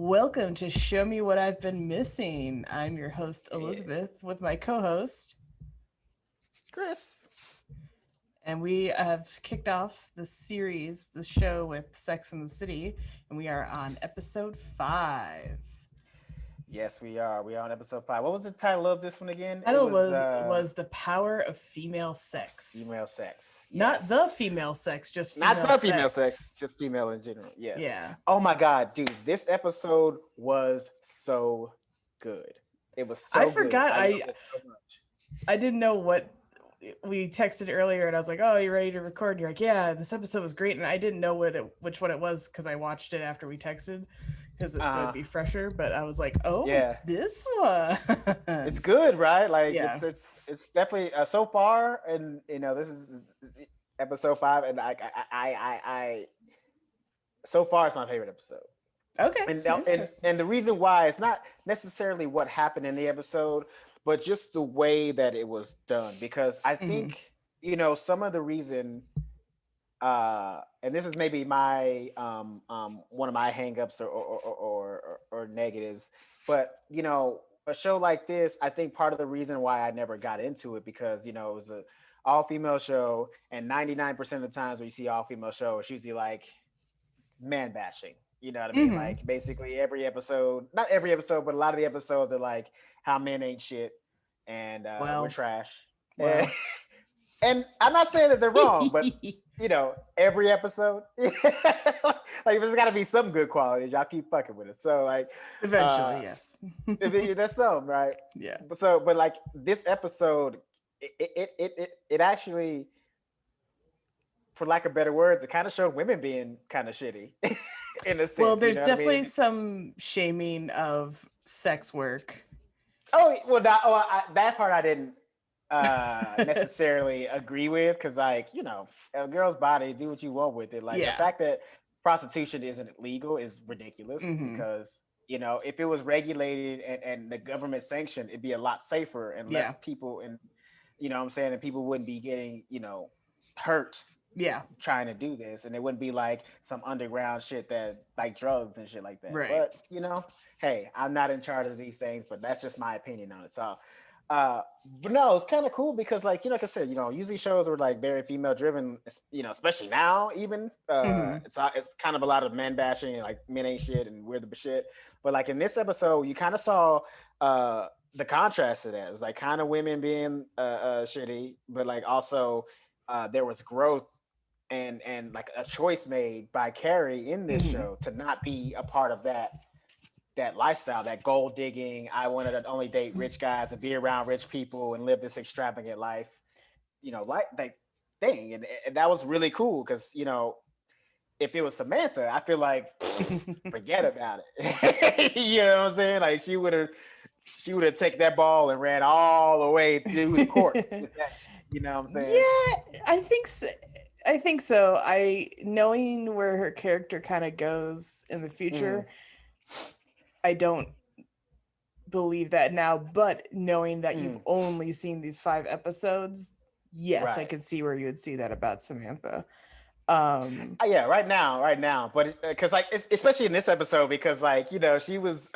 Welcome to Show Me What I've Been Missing. I'm your host, Yeah. Elizabeth, with my co host, Chris. and we have kicked off the series, the show with Sex in the City, and we are on episode 5. Yes, we are. We are on episode 5. What was the title of this one again? It Title was was The Power of Female Sex. female sex. Not Yes. the female sex, just Not female the female sex, sex. just female in general. Yes. Yeah. Oh my God, dude. This episode was so good. It was I so good. forgot I loved it so much. I didn't know what we texted earlier, and I was like, "Oh, you ready to record?" And you're like, "Yeah, this episode was great," and I didn't know which one it was because I watched it after we texted because so it'd Uh be fresher. But I was like, "Oh, it's yeah. this one." It's good, right? Like Yeah. it's definitely so far, and this is episode 5, and I so far it's my favorite episode. Okay. And the reason why it's not necessarily what happened in the episode, but just the way that it was done. Because I think some of the reason, and this is maybe my one of my hangups or negatives, but a show like this, I think part of the reason why I never got into it because it was a all female show, and 99% of the times when you see all female show, it's usually like man bashing. You know what I mean? Like basically every episode, not every episode, but a lot of the episodes are like how men ain't shit and we're trash. Well. And I'm not saying that they're wrong, but every episode, like there's got to be some good quality. Y'all keep fucking with it. So like, Eventually, yes. There's some, right? Yeah. But like this episode, it actually, for lack of better words, it kind of showed women being kind of shitty. In a sense, Well, there's definitely I mean? some shaming of sex work. Oh well, that part I didn't necessarily agree with because, like, a girl's body, do what you want with it. Like the fact that prostitution isn't legal is ridiculous because if it was regulated and the government sanctioned, it'd be a lot safer and less people, and what I'm saying, and people wouldn't be getting hurt. Yeah, trying to do this, and it wouldn't be like some underground shit that like drugs and shit like that. Right. But hey, I'm not in charge of these things, but that's just my opinion on it. So, but no, it's kind of cool because like I said, usually shows are like very female driven. Especially now, even it's kind of a lot of men bashing, like men ain't shit and we're the shit. But like in this episode, you kind of saw the contrast to that. It's like kind of women being shitty, but like also there was growth. And like a choice made by Carrie in this show to not be a part of that lifestyle, that gold digging. I wanted to only date rich guys and be around rich people and live this extravagant life, like that thing. And that was really cool because if it was Samantha, I feel like forget about it. You know what I'm saying? Like she would have taken that ball and ran all the way through the court. You know what I'm saying? Yeah, I think so. Knowing where her character kind of goes in the future, I don't believe that now, but knowing that you've only seen these 5 episodes, yes, right. I could see where you would see that about Samantha. Yeah, right now, but because like especially in this episode, because like she was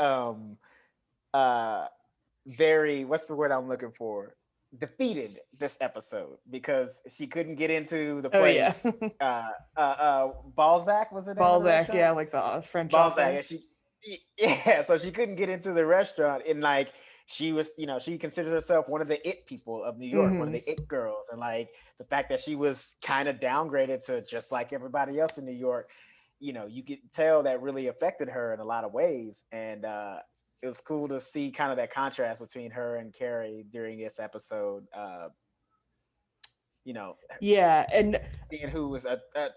very, what's the word I'm looking for, defeated this episode because she couldn't get into the place. Balzac was it? Balzac, yeah, like the French Balzac. So she couldn't get into the restaurant, and like she was, she considers herself one of the it people of New York, one of the it girls, and like the fact that she was kind of downgraded to just like everybody else in New York, you could tell that really affected her in a lot of ways, and it was cool to see kind of that contrast between her and Carrie during this episode. And who was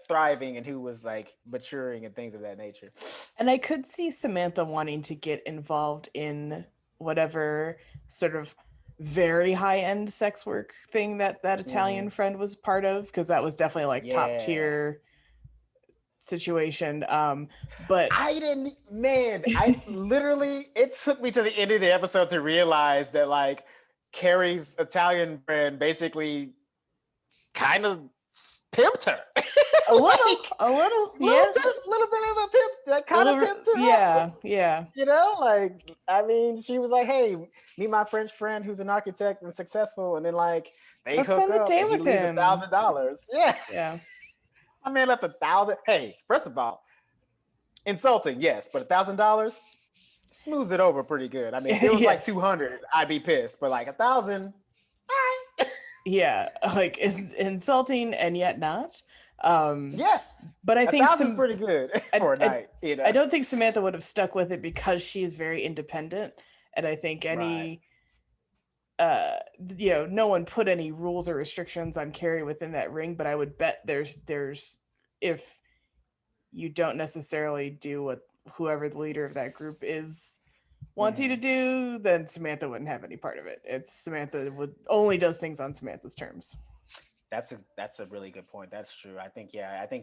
thriving and who was like maturing and things of that nature. And I could see Samantha wanting to get involved in whatever sort of very high-end sex work thing that Italian friend was part of, because that was definitely like top tier situation. But I literally, it took me to the end of the episode to realize that like Carrie's Italian friend basically kind of pimped her. A little, yeah. Little bit of a pimp, that kind of pimped her. Yeah. You know, like, I mean, she was like, hey, meet my French friend who's an architect and successful. And then, like, they I'll hook spend the up day and he with leaves him. $1,000. Yeah. Yeah. My man left $1,000. Hey, first of all, insulting, yes, but $1,000 smooths it over pretty good. I mean, if it was like 200, I'd be pissed, but like 1,000, all right. Yeah, like it's insulting and yet not. Yes, but I think $1,000 is pretty good for a night. You know, I don't think Samantha would have stuck with it because she's very independent, and I think any, no one put any rules or restrictions on Carrie within that ring. But I would bet there's if you don't necessarily do what whoever the leader of that group is wants you to do, then Samantha wouldn't have any part of it. It's Samantha only does things on Samantha's terms. That's a really good point. That's true. I think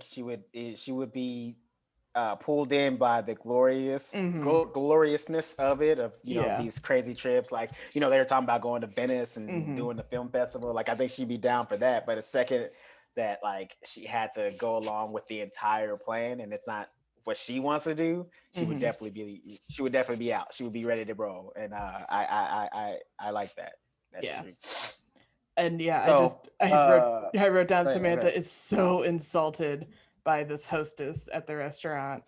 she would be pulled in by the gloriousness of it, of these crazy trips. Like, they were talking about going to Venice and doing the film festival. Like, I think she'd be down for that. But the second that like she had to go along with the entire plan and it's not what she wants to do, she would definitely be out. She would be ready to roll. And I like that. That's true. And I wrote down Samantha is so insulted by this hostess at the restaurant.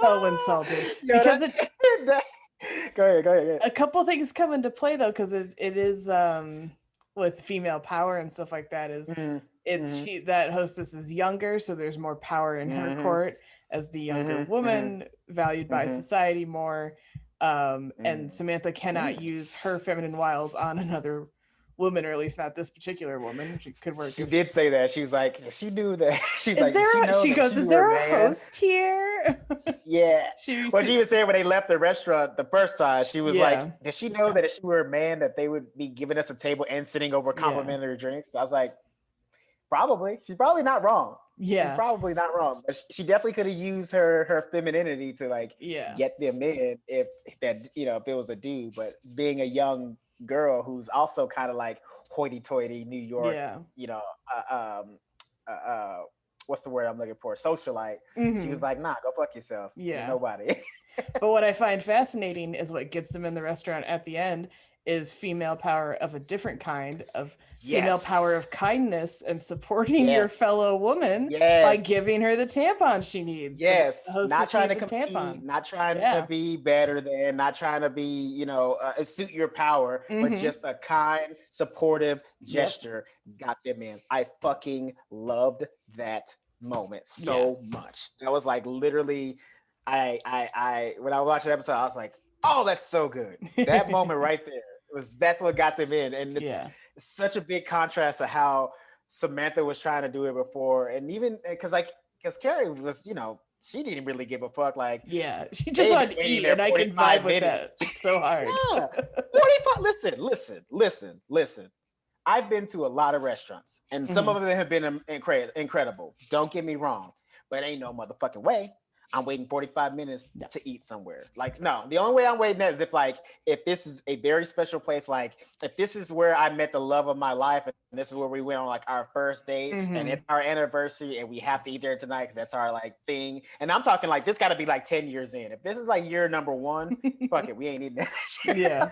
So insulted. Because go ahead. A couple things come into play though, because it is with female power and stuff like that that hostess is younger, so there's more power in her court as the younger woman, valued by society more. And Samantha cannot use her feminine wiles on another woman, or at least not this particular woman. She could work. She did say that. She was like, she knew that. She's like, she goes, is there a host here? Yeah. She was saying when they left the restaurant the first time, she was like, did she know that if she were a man that they would be giving us a table and sitting over complimentary drinks? I was like, probably. She's probably not wrong. Yeah. She's probably not wrong. But she definitely could have used her femininity to like get them in if it was a dude. But being a young girl who's also kind of like hoity-toity New York, what's the word I'm looking for? Socialite. She was like, nah, go fuck yourself. Yeah. Nobody. But what I find fascinating is what gets them in the restaurant at the end is female power of a different kind, of female power of kindness and supporting your fellow woman by giving her the tampon she needs. Yes, not trying to compete, not trying to be better than, not trying to be, suit your power, but just a kind, supportive gesture got them in. I fucking loved that moment so much. That was like literally, I when I watched the episode, I was like, oh, that's so good. That moment right there. That's what got them in, and it's such a big contrast to how Samantha was trying to do it before, and even because Carrie was, she didn't really give a fuck. Like, she just wanted to eat, and I can vibe with that. It's so hard. 45. Listen. I've been to a lot of restaurants, and some of them have been incredible. Don't get me wrong, but ain't no motherfucking way I'm waiting 45 minutes to eat somewhere. Like, no, the only way I'm waiting is if this is a very special place, like if this is where I met the love of my life and this is where we went on like our first date and it's our anniversary and we have to eat there tonight because that's our like thing. And I'm talking like this got to be like 10 years in. If this is like year number 1, fuck it, we ain't eating that shit. Yeah.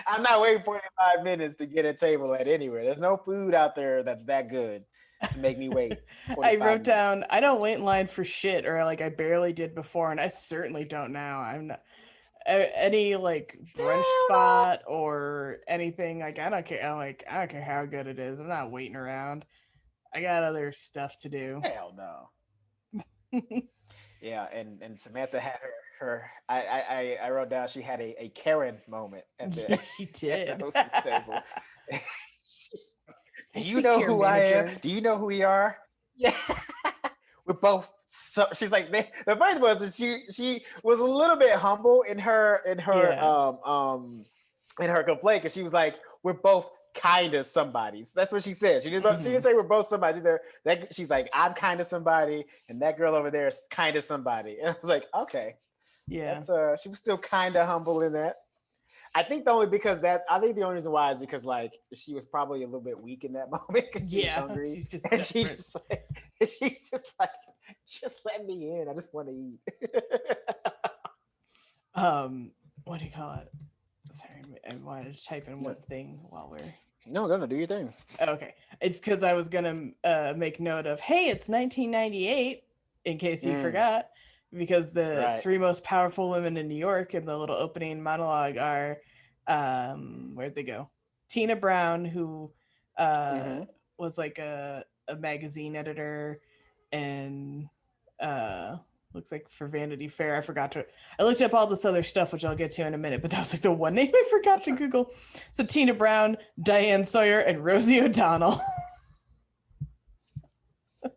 I'm not waiting 45 minutes to get a table at anywhere. There's no food out there that's that good to make me wait. I wrote down, I don't wait in line for shit, or like I barely did before, and I certainly don't now. I'm not any like brunch spot or anything. Like I don't care. I don't care how good it is. I'm not waiting around. I got other stuff to do. Hell no. Yeah, and Samantha had her. I wrote down she had a Karen moment at the. She did. At the hostess table. Do you know who I am? Do you know who we are? Yeah. We're both. So she's like, the funny was that she was a little bit humble in her complaint, because she was like, we're both kind of somebody's. That's what she said. She didn't say we're both somebody. She's like, I'm kind of somebody, and that girl over there is kind of somebody. And I was like, okay. Yeah. She was still kind of humble in that. I think the only reason why is because like she was probably a little bit weak in that moment because she was hungry. She's just and desperate. she's just like, just let me in. I just want to eat. What do you call it? Sorry, I wanted to type in one thing while we're. No, do your thing. Okay, it's because I was gonna make note of, hey, it's 1998, in case you forgot, because the three most powerful women in New York in the little opening monologue are, where'd they go? Tina Brown, who was like a magazine editor, and looks like for Vanity Fair. I looked up all this other stuff, which I'll get to in a minute, but that was like the one name I forgot to Google. So Tina Brown, Diane Sawyer, and Rosie O'Donnell.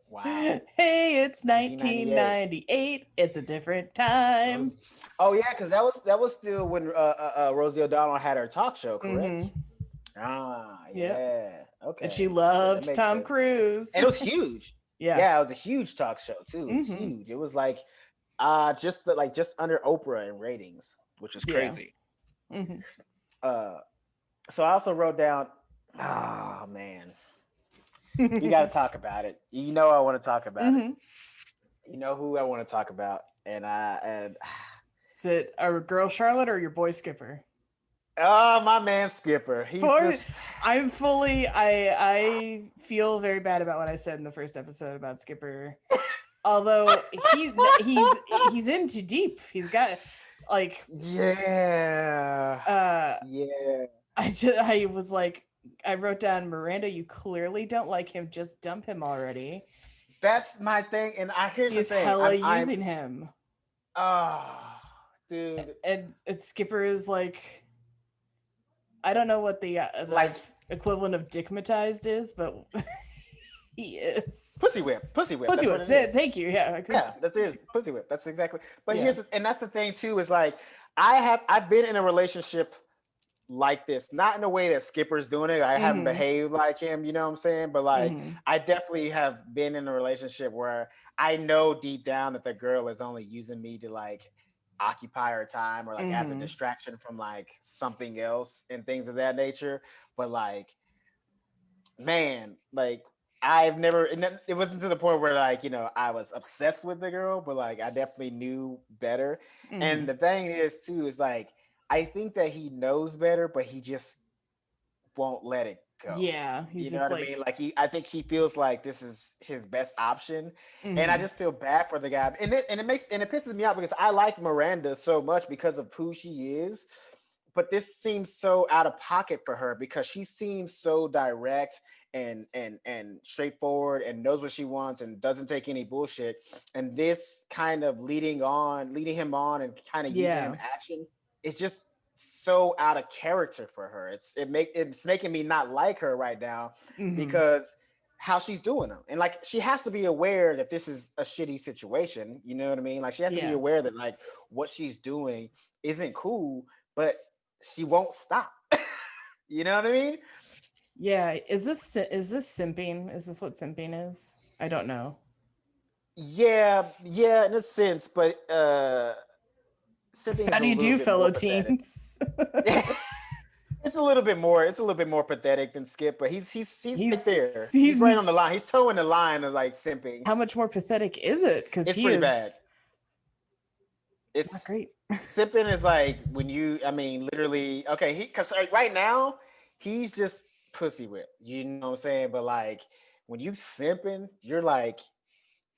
Wow. Hey, it's 1998. It's a different time. Oh yeah, because that was still when Rosie O'Donnell had her talk show, correct? Yeah. Okay. And she loved Tom Cruise. And it was huge. Yeah, it was a huge talk show too. It was huge. It was like just under Oprah in ratings, which is crazy. So I also wrote down, oh man, you got to talk about it. You know I want to talk about it. You know who I want to talk about, and is it our girl Charlotte or your boy Skipper? Oh, my man Skipper. I feel very bad about what I said in the first episode about Skipper. Although he's in too deep. He's got like I was like, I wrote down, Miranda, you clearly don't like him. Just dump him already. That's my thing, and here's the thing. Hella using him. Oh, dude. And Skipper is like, I don't know what the equivalent of dickmatized is, but he is. Pussy whip. That's what it is. Thank you. Yeah, that's it. Pussy whip. That's exactly. But that's the thing too, is like I've been in a relationship like this, not in a way that Skipper's doing it. I haven't behaved like him, you know what I'm saying? But like I definitely have been in a relationship where I know deep down that the girl is only using me to like occupy her time, or like as a distraction from like something else and things of that nature. But like, man, like I've never, it wasn't to the point where like, you know, I was obsessed with the girl, but like I definitely knew better. And the thing is too, is like, I think that he knows better, but he just won't let it go. Yeah, he's you know what I mean? Like I think he feels like this is his best option, and I just feel bad for the guy. And it pisses me off because I like Miranda so much because of who she is, but this seems so out of pocket for her because she seems so direct and straightforward and knows what she wants and doesn't take any bullshit. And this kind of leading him on and kind of using him action. It's just so out of character for her. It's making me not like her right now because how she's doing them. And like, she has to be aware that this is a shitty situation. You know what I mean? Like she has to be aware that like what she's doing isn't cool, but she won't stop. You know what I mean? Yeah. Is this simping? Is this what simping is? I don't know. Yeah, in a sense, but how do you do, fellow teens? It's a little bit more pathetic than Skip, but he's right there. He's right on the line. He's towing the line of like simping. How much more pathetic is it? Because it's pretty bad. It's not great. Simping is like when literally, okay, because right now he's just pussy whip. You know what I'm saying? But like when you simping, you're like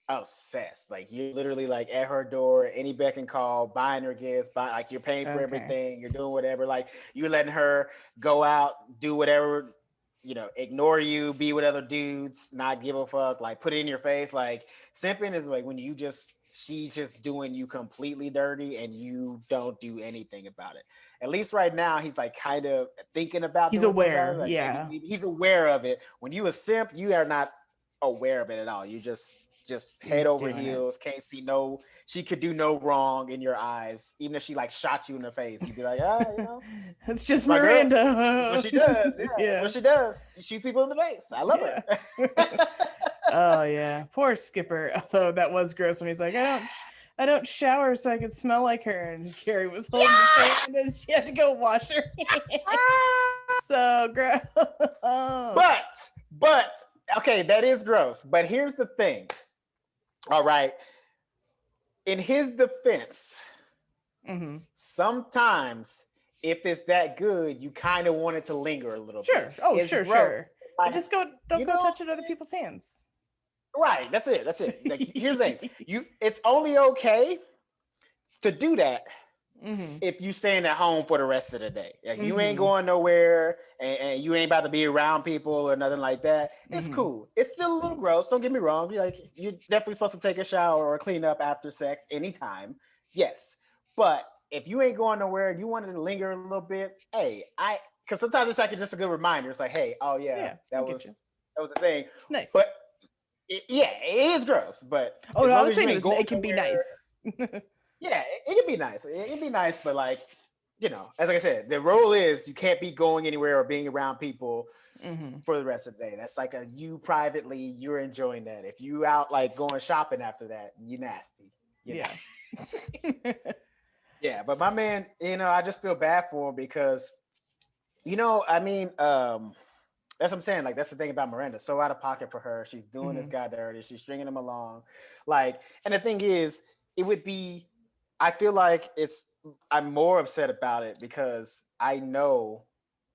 obsessed. Like you're literally like at her door, any beck and call, buying her gifts, like you're paying for everything, you're doing whatever, like you're letting her go out, do whatever, you know, ignore you, be with other dudes, not give a fuck, like put it in your face. Like simping is like when she's just doing you completely dirty and you don't do anything about it. At least right now he's like kind of thinking about he's aware. Like, he's aware of it. When you a simp, you are not aware of it at all. You just head over heels, can't see she could do no wrong in your eyes. Even if she like shot you in the face, you'd be like, you know. It's just Miranda. That's what she does. That's what she does. She shoots people in the face. I love her. Oh yeah. Poor Skipper. Although that was gross when he's like, I don't shower so I can smell like her. And Carrie was holding his hand and she had to go wash her hands. So gross. But okay, that is gross. But here's the thing. All right. In his defense, sometimes if it's that good, you kind of want it to linger a little bit. Oh, it's sure. Like, just don't go touching other people's hands. Right. That's it. Like, here's the thing. It's only okay to do that if you staying at home for the rest of the day. Like, you ain't going nowhere and you ain't about to be around people or nothing like that. It's cool. It's still a little gross. Don't get me wrong. You're definitely supposed to take a shower or clean up after sex anytime. Yes. But if you ain't going nowhere and you wanted to linger a little bit, because sometimes it's like just a good reminder. It's like, hey, oh yeah, that was a thing. It's nice. But it is gross. But I was saying it can be nice. Yeah, it can be nice. It can be nice, but like, as I said, the rule is you can't be going anywhere or being around people for the rest of the day. That's like you privately, you're enjoying that. If you out like going shopping after that, you nasty. Yeah. Yeah, but my man, I just feel bad for him because, I mean, that's what I'm saying. Like, that's the thing about Miranda. So out of pocket for her. She's doing this guy dirty. She's stringing him along. Like, and the thing is, I feel like I'm more upset about it because I know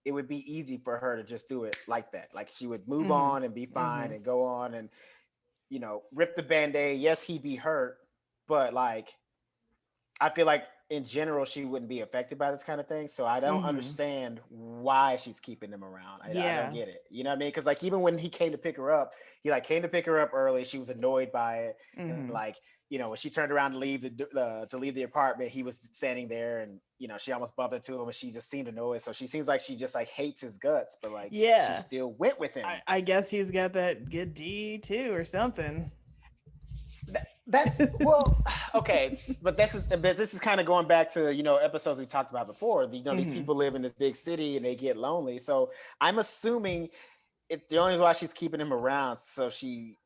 it would be easy for her to just do it like that. Like, she would move on and be fine and go on and, rip the Band-Aid. Yes, he'd be hurt, but like, I feel like in general, she wouldn't be affected by this kind of thing. So I don't understand why she's keeping him around. I don't get it. You know what I mean? Because like, even when he came to pick her up, he like came to pick her up early. She was annoyed by it. And like, when she turned around to leave the apartment, he was standing there and, she almost bumped into him and she just seemed annoyed. So she seems like she just like hates his guts, but like, she still went with him. I guess he's got that good D too or something. That's well, okay, but this is kind of going back to episodes we talked about before. These people live in this big city and they get lonely. So I'm assuming the only reason why she's keeping him around so she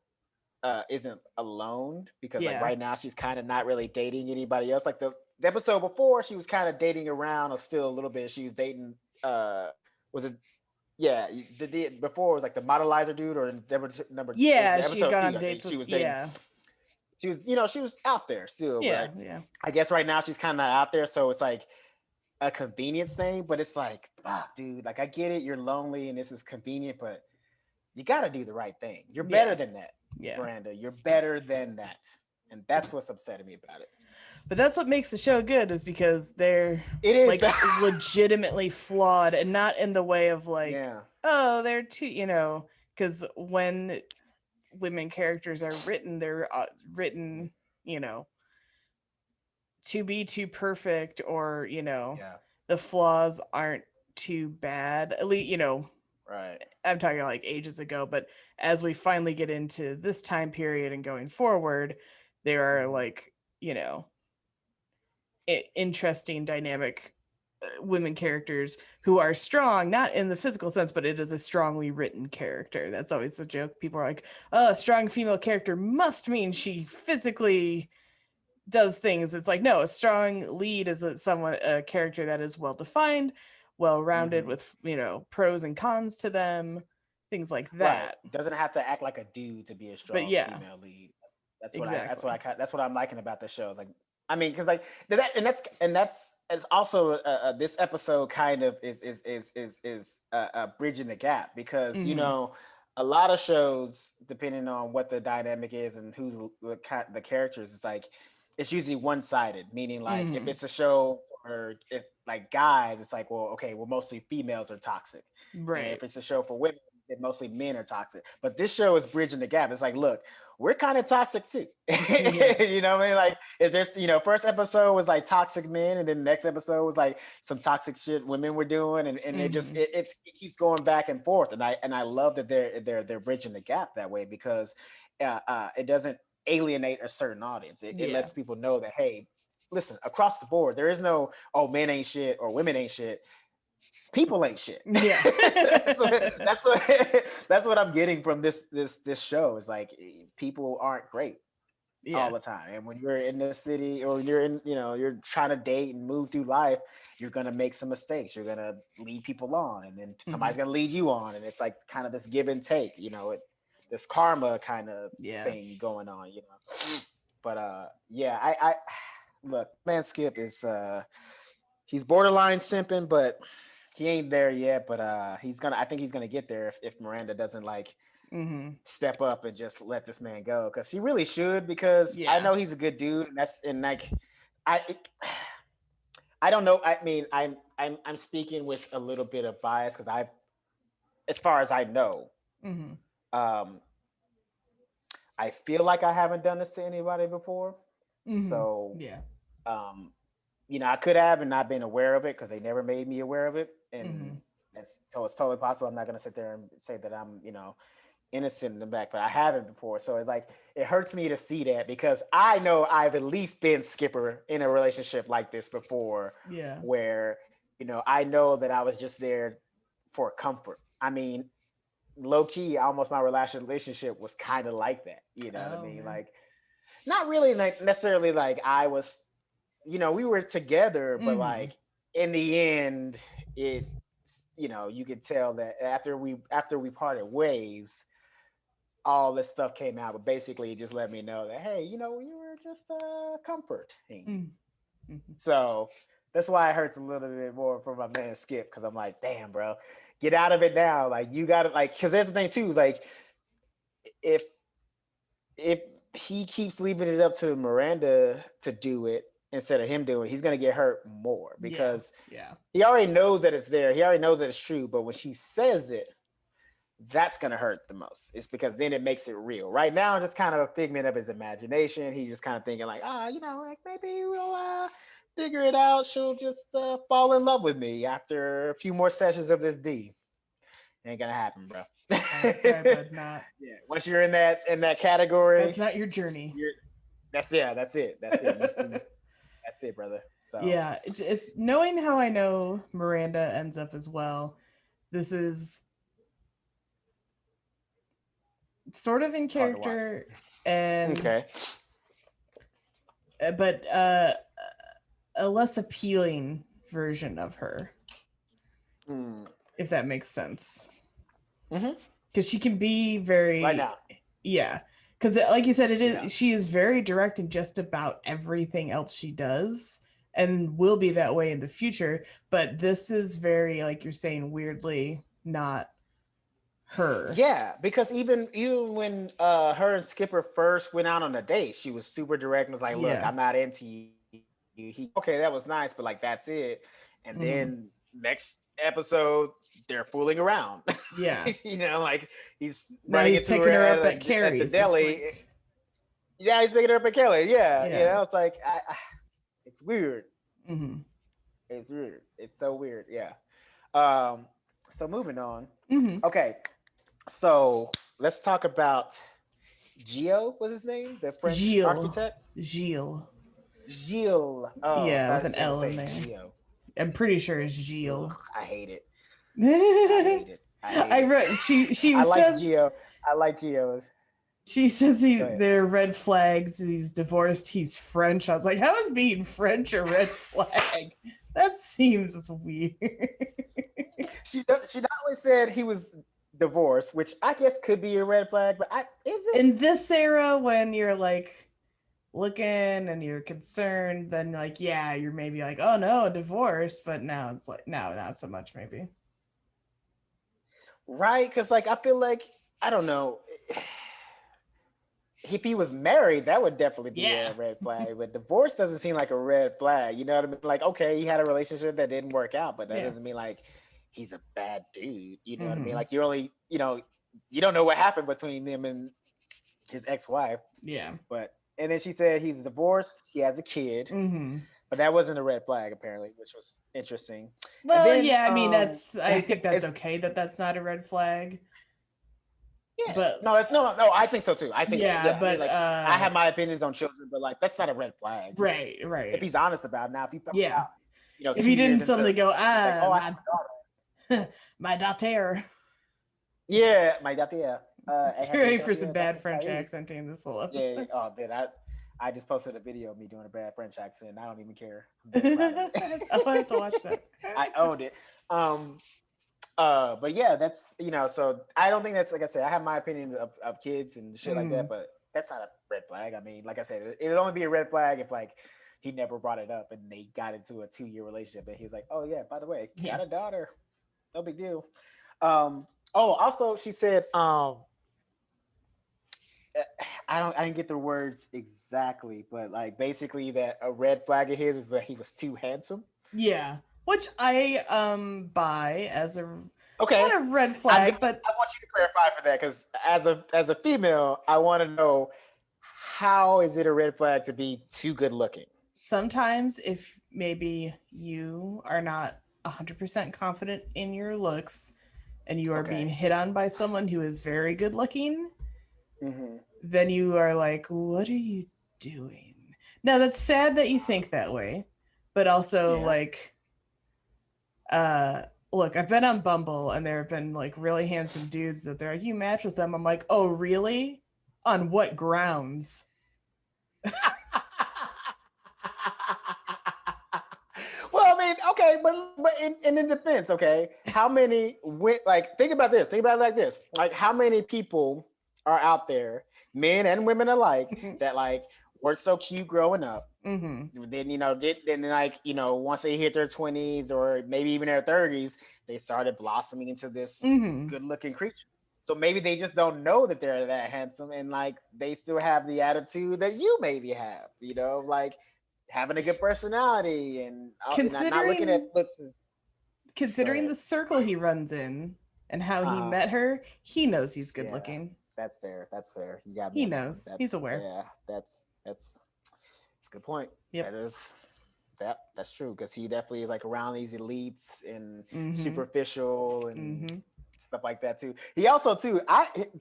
isn't alone, because like right now she's kind of not really dating anybody else. Like the episode before, she was kind of dating around or still a little bit. She was dating before it was like the modelizer dude or number she got on dates with, she was dating. She was, she was out there still. Yeah, but yeah. I guess right now she's kind of not out there, so it's like a convenience thing. But it's like, fuck, dude. Like, I get it, you're lonely and this is convenient, but you got to do the right thing. You're better than that, Miranda. You're better than that, and that's what's upsetting me about it. But that's what makes the show good, is because they're like legitimately flawed, and not in the way of like, they're too, because when women characters are written, they're written to be too perfect, or the flaws aren't too bad, at least right. I'm talking like ages ago, but as we finally get into this time period and going forward, there are like interesting dynamic women characters who are strong, not in the physical sense, but it is a strongly written character. That's always the joke. People are like, a strong female character must mean she physically does things. It's like, no, a strong lead is a character that is well defined, well rounded, with pros and cons to them, things like that. Right. Doesn't have to act like a dude to be a strong female lead. That's what I'm liking about the show. It's like, I mean, because like that's also this episode kind of is bridging the gap, because a lot of shows, depending on what the dynamic is and who the characters, it's like it's usually one-sided. Meaning, like if it's a show or if like guys, it's like, well, okay, well, mostly females are toxic. Right. And if it's a show for women, then mostly men are toxic. But this show is bridging the gap. It's like, look, we're kind of toxic too. You know what I mean? Like, if there's, first episode was like toxic men, and then the next episode was like some toxic shit women were doing, and it just it keeps going back and forth. And I love that they're bridging the gap that way, because it doesn't alienate a certain audience. It lets people know that, hey, listen, across the board, there is no, oh, men ain't shit or women ain't shit. People ain't shit. Yeah. that's what I'm getting from this show. Is like, people aren't great. all Yeah. the time. And when you're in this city or you're in, you're trying to date and move through life, you're gonna make some mistakes. You're gonna lead people on, and then somebody's Mhm. gonna lead you on, and it's like kind of this give and take. This karma kind of Yeah. thing going on. But yeah, I look, man, Skip is he's borderline simping, but he ain't there yet. But I think he's gonna get there if Miranda doesn't like Mhm. step up and just let this man go, because she really should, because I Yeah. know he's a good dude, and like I I don't know. I mean, I'm speaking with a little bit of bias because as far as I know, Mhm. um, I feel like I haven't done this to anybody before. Mhm. So, Yeah. um, I could have and not been aware of it because they never made me aware of it, and Mhm. it's totally possible. I'm not gonna sit there and say that I'm innocent in the back, but I haven't before. So it's like it hurts me to see that, because I know I've at least been Skipper in a relationship like this before, Yeah. where I know that I was just there for comfort. I mean, low key, almost my relationship was kind of like that. You know what I Oh, mean? okay. Like, not really like necessarily like I was, we were together, but Mhm. like in the end, it, you could tell that after we parted ways, all this stuff came out, but basically it just let me know that, hey, we were just comforting. Mhm. Mhm. So that's why it hurts a little bit more for my man Skip, because I'm like, damn, bro, get out of it now. Like, you got to, like, because there's the thing too, is like, if if he keeps leaving it up to Miranda to do it instead of him doing it, he's gonna get hurt more, Yeah. because Yeah. he already knows that it's there. He already knows that it's true. But when she says it, that's gonna hurt the most. It's because then it makes it real. Right now, it's just kind of a figment of his imagination. He's just kind of thinking like, like maybe we'll figure it out. She'll just fall in love with me after a few more sessions of this D. Ain't gonna happen, bro. Sorry, bud. Not. Yeah, once you're in that category, That's not your journey. you're that's it. That's it, brother. So Yeah. It's knowing how I know Miranda ends up as well. This is sort of in hard to watch. character, and Okay. but a less appealing version of her, Mm. if that makes sense. Mm-hmm. Because she can be Right very, now. yeah. Because like you said, it Yeah. is she is very direct in just about everything else she does, and will be that way in the future. But this is very, like you're saying, weirdly not her. Yeah, because even when her and Skipper first went out on a date, she was super direct and was like, "Look, Yeah. I'm not into you." He, okay, that was nice, but like that's it. And Hmm. then next episode, they're fooling around. Yeah. Like he's Now running he's into her picking her up at at the Carrie's. It's deli. like, Yeah, he's picking her up at Kelly. Yeah, yeah. it's like it's weird. Hmm. It's weird. It's so weird. Yeah. Um. So moving on. Hmm. Okay. So let's talk about Gio. Was his name? The French Gilles. architect. Gilles. Gilles. Oh, I Yeah, thought with he an was gonna L in say there. Gio. I'm pretty sure it's Gilles. Ugh, I hate it. I I hate it. I hate it. wrote she I like says Gio. I like Gio's. he Go ahead. they're red flags. He's divorced. He's French. I was like, how is being French a red flag? That seems weird. She not only said he was divorced, which I guess could be a red flag, but is it? In this era, when you're like looking and you're concerned, then like yeah, you're maybe like, oh no, divorce. But now it's like no, not so much maybe. Right? Because like I feel like I don't know. If he was married, that would definitely be Yeah. a red flag. But divorce doesn't seem like a red flag. You know what I mean? Like, okay, he had a relationship that didn't work out, but that Yeah. doesn't mean like he's a bad dude. You know what I mean? Hmm. Like, you only, you don't know what happened between him and his ex-wife. Yeah. But and then she said he's divorced, he has a kid, Hmm. but that wasn't a red flag apparently, which was interesting. And Well, then yeah, I mean I think that's it's okay that that's not a red flag. yeah. But No, I think so too. I think so. yeah, Yeah. I mean, but like, I have my opinions on children, but like that's not a red flag. right, If right. he's honest about it. Now, if he found Yeah. out, If 2 he years didn't into suddenly go, he's like, oh, I have a daughter. my daughter. Yeah, my daughter. Ready for some bad French Paris. accenting this whole Yeah. episode. Oh, dude, I just posted a video of me doing a bad French accent. And I don't even care. I'm very proud of it. I'll have to watch that. I owned it. But yeah, that's so I don't think that's like I said, I have my opinion of kids and shit like that, but that's not a red flag. I mean, like I said, it'd only be a red flag if like he never brought it up and they got into a 2-year relationship that he was like, oh yeah, by the way, got a daughter. No big deal. Also she said, I didn't get the words exactly, but like basically that a red flag of his is that he was too handsome. Yeah. Which I buy as a okay not a red flag, but I want you to clarify for that because as a female, I want to know how is it a red flag to be too good looking? Sometimes if maybe you are not 100% confident in your looks and you are being hit on by someone who is very good looking, then you are like, what are you doing? Now that's sad that you think that way, but also like look, I've been on Bumble and there have been like really handsome dudes that they're like, you match with them. I'm like, oh really? On what grounds? Well, I mean, okay, but in defense, okay, how many like think about this, think about it like this, like how many people are out there, men and women alike, that like weren't so cute growing up. Then once they hit their 20s or maybe even their 30s, they started blossoming into this good-looking creature. So maybe they just don't know that they're that handsome, and like they still have the attitude that you maybe have, like having a good personality and not looking at looks as. Considering the circle he runs in and how he met her, he knows he's good looking. That's fair. You got me. He knows. He's aware. Yeah, that's a good point. Yep. That's true, because he definitely is like around these elites and superficial and stuff like that too. He also too,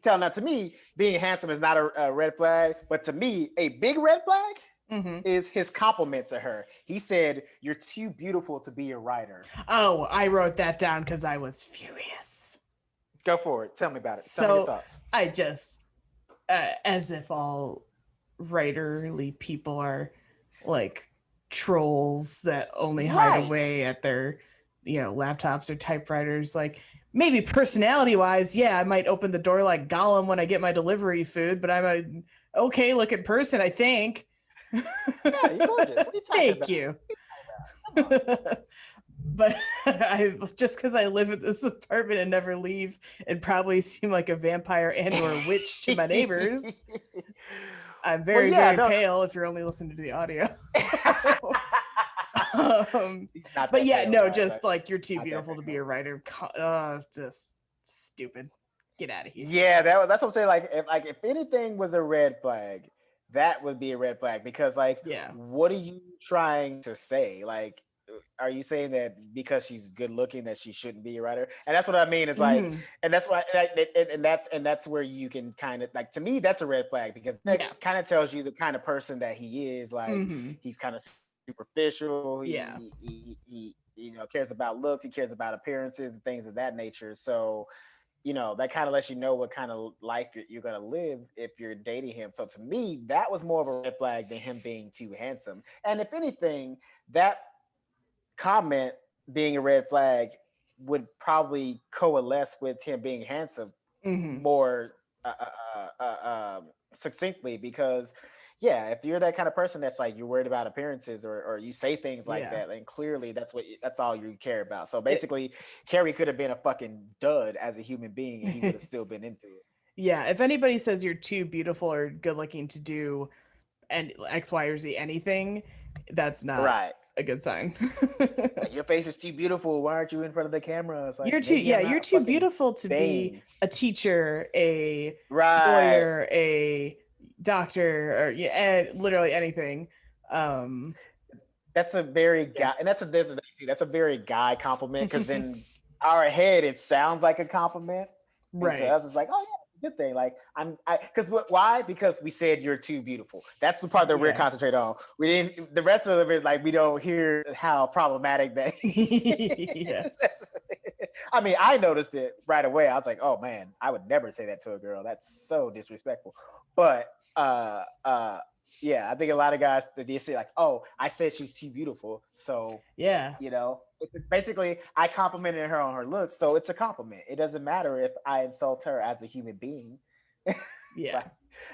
to me, being handsome is not a red flag, but to me, a big red flag is his compliment to her. He said, "You're too beautiful to be a writer." Oh, I wrote that down because I was furious. Go for it. Tell me about it. Tell me your thoughts. I just, as if all writerly people are like trolls that only hide away at their, laptops or typewriters. Like maybe personality wise, yeah, I might open the door like Gollum when I get my delivery food, but I'm a okay looking person, I think. Yeah, you're gorgeous. What are you talking Thank you. But just because I live in this apartment and never leave and probably seem like a vampire and or a witch to my neighbors, I'm very pale if you're only listening to the audio. But yeah, pale, just like you're too beautiful to be a writer. Just stupid. Get out of here. Yeah, that's what I'm saying. Like if anything was a red flag, that would be a red flag, because what are you trying to say? Like, are you saying that because she's good looking that she shouldn't be a writer? And that's what I mean. It's like, and that's why, and that's where you can kind of like, to me, that's a red flag, because that kind of tells you the kind of person that he is. Like, he's kind of superficial. He cares about looks. He cares about appearances and things of that nature. So, that kind of lets you know what kind of life you're going to live if you're dating him. So to me, that was more of a red flag than him being too handsome. And if anything, that comment being a red flag would probably coalesce with him being handsome more succinctly, because if you're that kind of person that's like, you're worried about appearances or you say things like that, and clearly that's all you care about. So basically, Carrie could have been a fucking dud as a human being and he would have still been into it. Yeah, if anybody says you're too beautiful or good looking to do and X, Y, or Z anything, that's not a good sign. Like, your face is too beautiful. Why aren't you in front of the camera? It's like, you're too beautiful to be a teacher, a lawyer, a doctor, or literally anything. That's a very guy, and that's a very guy compliment, because in our head it sounds like a compliment, right? To us, it's like, oh yeah, good thing. Like why? Because we said you're too beautiful. That's the part that we're concentrating on. We didn't. The rest of it, like, we don't hear how problematic that. Yes. I mean, I noticed it right away. I was like, oh man, I would never say that to a girl. That's so disrespectful. But Yeah, I think a lot of guys that they say like, "Oh, I said she's too beautiful," so Yeah. basically I complimented her on her looks, so it's a compliment. It doesn't matter if I insult her as a human being. Yeah. Like,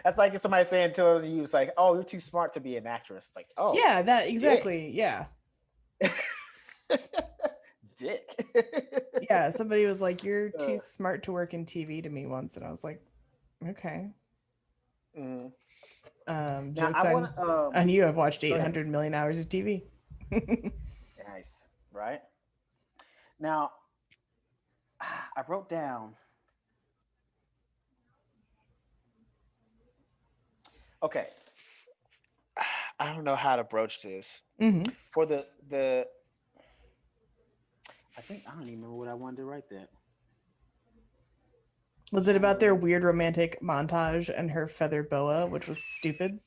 that's like if somebody saying to you, "It's like, oh, you're too smart to be an actress." Like, oh, Yeah, that dick, exactly. Yeah. dick. Yeah, somebody was like, "You're too smart to work in TV" to me once, and I was like, "Okay." Mm. Now I Jokes want on to you. I've watched go ahead. 800 million hours of TV. Nice, right? Now I wrote down. Okay, I don't know how to broach this Hmm. for the. I think I don't even remember what I wanted to write that. Was it about their weird romantic montage and her feather boa, which was stupid?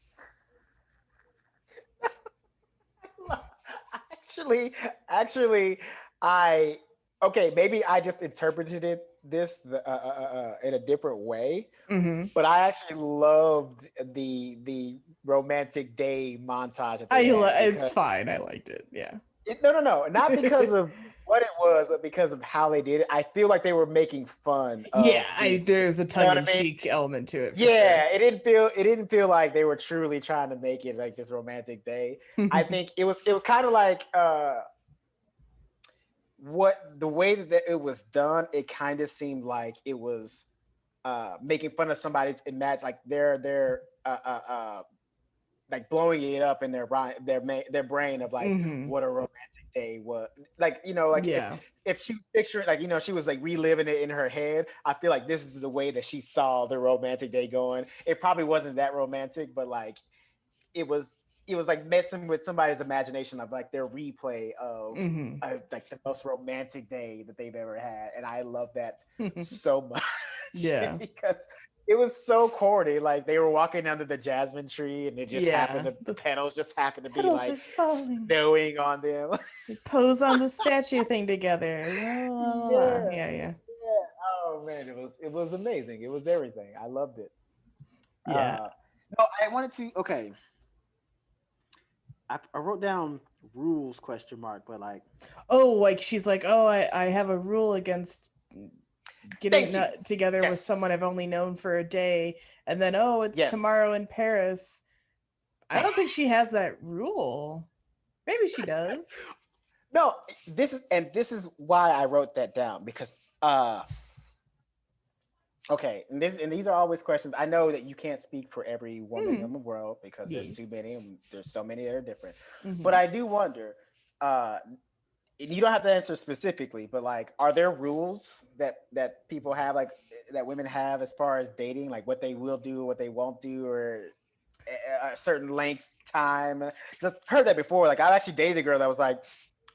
actually, actually, I okay. Maybe I just interpreted in a different way, Hmm. but I actually loved the romantic day montage that they had It's because fine. I liked it. Yeah. no, not because of what it was, but because of how they did it. I feel like they were making fun Yeah, of these. there's a You know tongue what I in mean? cheek element to it for sure. Yeah, it didn't feel like they were truly trying to make it like this romantic day. I think it was kind of like what the way that it was done, it kind of seemed like it was making fun of somebody's imagine like their like blowing it up in their brain of like Hmm. what a romantic day was like like Yeah. if she was picturing like she was like reliving it in her head. I feel like this is the way that she saw the romantic day going. It probably wasn't that romantic, but like it was it was like messing with somebody's imagination of like their replay of Hmm. like the most romantic day that they've ever had, and I love that so much Yeah. because it was so corny. Like they were walking under the jasmine tree, and it just happened. Yeah. The The petals just happened to be petals are like falling. snowing on them. They pose on the statue thing together. La, la, la, la. Yeah, Yeah, yeah. yeah. Oh man, it was amazing. It was everything. I loved it. Yeah. No, I wanted to. Okay, I wrote down rules question mark, but like, Oh, like she's like, oh, I have a rule against getting thank you. together with Yes, someone I've only known for a day, and then oh, it's yes. tomorrow in Paris. I don't think she has that rule. Maybe she does. No, this is why I wrote that down because okay, and these are always questions. I know that you can't speak for every woman Hmm. in the world because there's Yes. too many and there's so many that are different. But Hmm. I do wonder, uh, and you don't have to answer specifically, but like, are there rules that people have, like that women have as far as dating, like what they will do, what they won't do, or a certain length time? 'Cause I've heard that before. Like I've actually dated a girl that was like,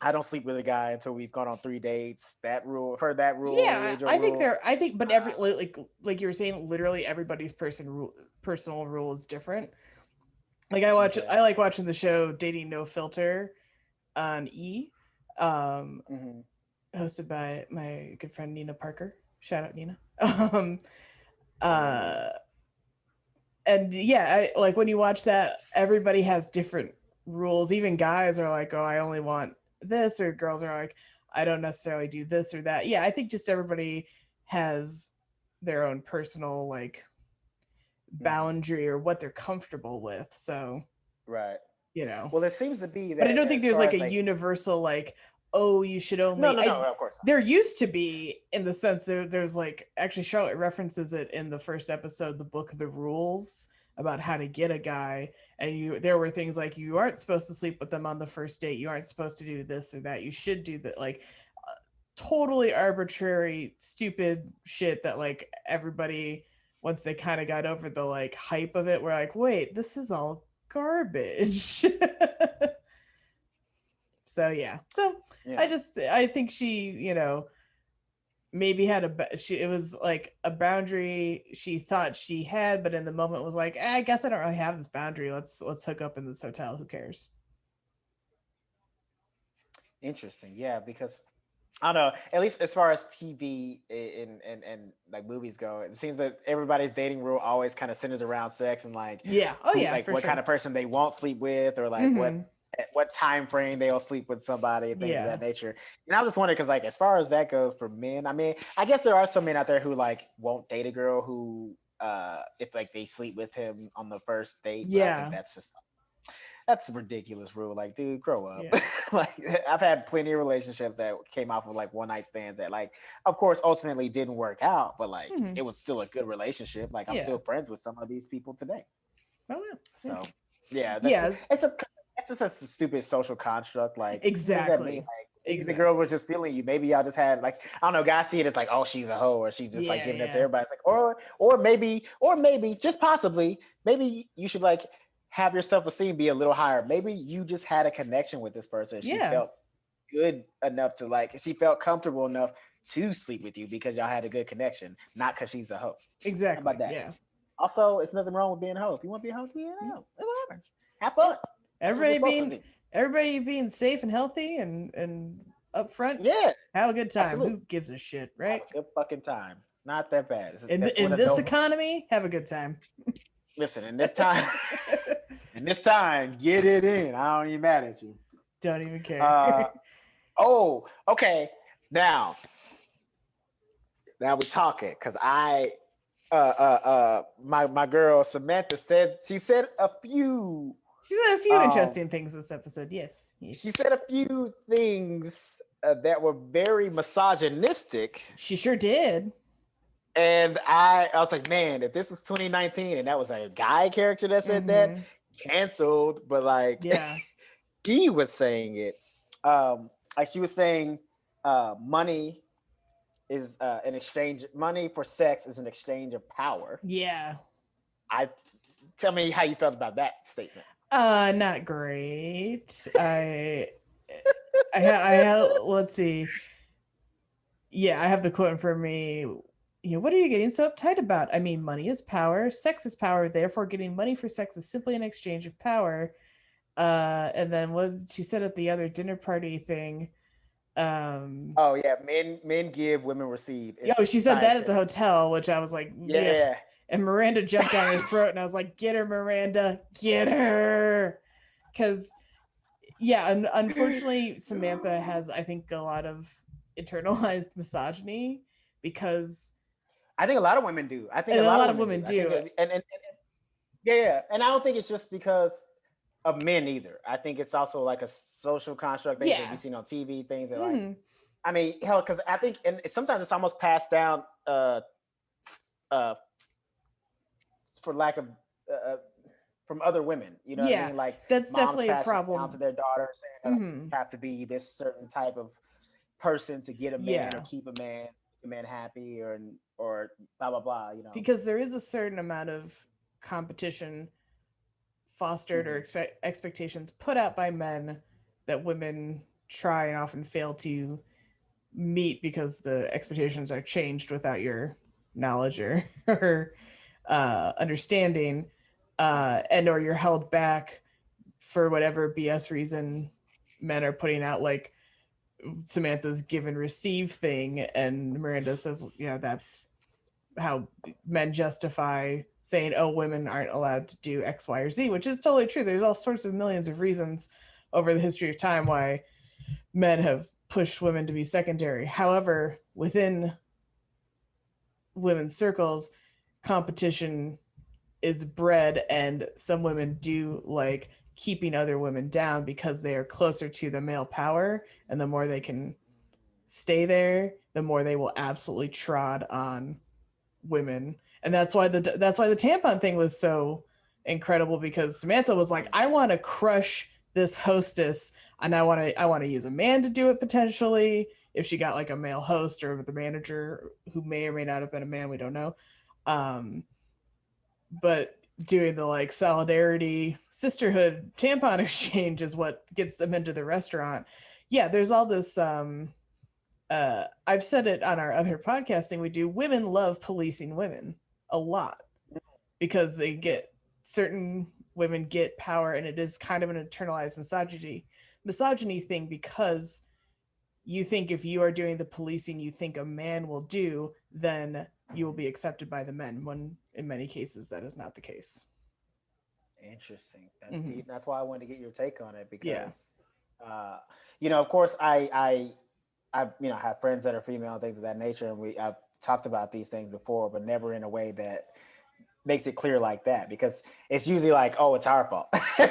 I don't sleep with a guy until we've gone on 3 dates. That rule, I've heard that rule, the Yeah, age old I think rule. there. I think, but every like you were saying, literally everybody's personal rule is different. Like Okay. I like watching the show Dating No Filter on E, um, Mm-hmm. hosted by my good friend Nina Parker. Shout out Nina. Love Nina. Uh, and yeah, like when you watch that, everybody has different rules. Even guys are like, "Oh, I only want this," or girls are like, "I don't necessarily do this or that." Yeah, I think just everybody has their own personal like Mm-hmm. boundary or what they're comfortable with. So, Right. you know, Well, it seems to be but I that don't think as there's far like a as like, universal like, oh, you should no, only. no, no, I of course not. There used to be in the sense there's like actually Charlotte references it in the first episode, the book The Rules about how to get a guy, and there were things like you aren't supposed to sleep with them on the first date, you aren't supposed to do this or that, you should do that, like totally arbitrary stupid shit that like everybody once they kind of got over the like hype of it, we're like, wait, this is all garbage. So yeah, so Yeah. I think she, maybe had it was like a boundary she thought she had, but in the moment was like, I guess I don't really have this boundary, let's hook up in this hotel, who cares. Interesting. Yeah, because I don't know. At least as far as TV and like movies go, it seems that everybody's dating rule always kind of centers around sex and like Yeah. Oh who, yeah, like for what kind sure. of person they won't sleep with, or like Mm-hmm. what time frame they'll sleep with somebody, things of Yeah. that nature. And I'm just wondering because like as far as that goes for men, I mean, I guess there are some men out there who like won't date a girl who if like they sleep with him on the first date, but I think Yeah. that's a ridiculous rule. Like, dude, grow up. Yeah. Like, I've had plenty of relationships that came off of like one night stands that, like, of course, ultimately didn't work out, but like, Mm-hmm. it was still a good relationship. Like, I'm Yeah. still friends with some of these people today. Oh yeah. Yeah. So, yeah, Yes. that's just a stupid social construct. Like, what does that mean? Exactly. Like, maybe the girl Exactly. was just feeling you. Maybe y'all just had like, I don't know. Guys see it as like, oh, she's a hoe, or she's just like Yeah. giving it to Yeah. everybody. It's like, or maybe, just possibly, maybe you should like have your self esteem be a little higher. Maybe you just had a connection with this person. She Yeah. felt good enough to like. She felt comfortable enough to sleep with you because y'all had a good connection, not because she's a hoe. How about Exactly. that? Yeah. Also, it's nothing wrong with being a hoe. If you want to be a hoe, be a Yeah. hoe. Whatever. Have Yeah. fun. That's what you're Everybody supposed to being do. everybody being safe and healthy and upfront. Yeah, Have a good time. absolutely. Who gives a shit, Have right? a good fucking time. Not that bad. In That's what this adulthood. economy, have a good time. Listen, in this time, in this time, get it in. I don't even mad at you. Don't even care. Uh oh, okay. Now, now we're talking because my girl Samantha said she said a few She said a few um interesting things this episode. Yes. she Yes. said a few things that were very misogynistic. She sure did. And I was like, man, if this was 2019 and that was like a guy character that said that, Mm-hmm. canceled. But like Yeah. he was saying it, like she was saying, money is an exchange. Money for sex is an exchange of power. Yeah. I Tell me how you felt about that statement. Not great. Let's see. Yeah, I have the quote in front of me. You know, what are you getting so uptight about? I mean, money is power, sex is power, therefore getting money for sex is simply an exchange of power. And then what she said at the other dinner party thing. Um Oh yeah, men give, women receive. Yo, It's she said that at the scientific. hotel, which I was like, yeah. Yeah. And Miranda jumped down her throat, and I was like, get her, Miranda, get her. Because, yeah, unfortunately, Samantha has, I think, a lot of internalized misogyny because, I think a lot of women do. I think and a a lot of lot of women women do. I think, do. and yeah, yeah, and I don't think it's just because of men either. I think it's also like a social construct, things that we Yeah. seen on TV, things that like, Mm-hmm. I mean, hell, because I think, and sometimes it's almost passed down, uh, for lack of, uh, from other women. You know what I Yeah, mean? Like that's moms definitely a passing it down to problem. their daughters, saying like, Mm-hmm. you have to be this certain type of person to get a man or Yeah. keep a man happy, or blah blah blah. You know. Because there is a certain amount of competition fostered or Mm-hmm. expectations put out by men that women try and often fail to meet because the expectations are changed without your knowledge or, or understanding, and or you're held back for whatever BS reason men are putting out, like Samantha's give and receive thing, and Miranda says, yeah, that's how men justify saying, oh, women aren't allowed to do X, Y, or Z, which is totally true. There's all sorts of millions of reasons over the history of time why men have pushed women to be secondary. However, within women's circles, competition is bred, and some women do like keeping other women down because they are closer to the male power, and the more they can stay there, the more they will absolutely trod on women. And that's why the tampon thing was so incredible, because Samantha was like, I want to crush this hostess, and I want to use a man to do it potentially, if she got like a male host or the manager who may or may not have been a man, we don't know. um but doing the like solidarity sisterhood tampon exchange is what gets them into the restaurant. Yeah, there's all this. I've said it on our other podcasting we do. Women love policing women a lot because they Yeah. get certain women get power, and it is kind of an internalized misogyny thing, because you think if you are doing the policing you think a man will do, then you will be accepted by the men, when in many cases that is not the case. Interesting. Mm-hmm. That's why I wanted to get your take on it Yeah. because, uh, of course, I have friends that are female and things of that nature, and I've talked about these things before, but never in a way that makes it clear like that, because it's usually like, oh, it's our fault. You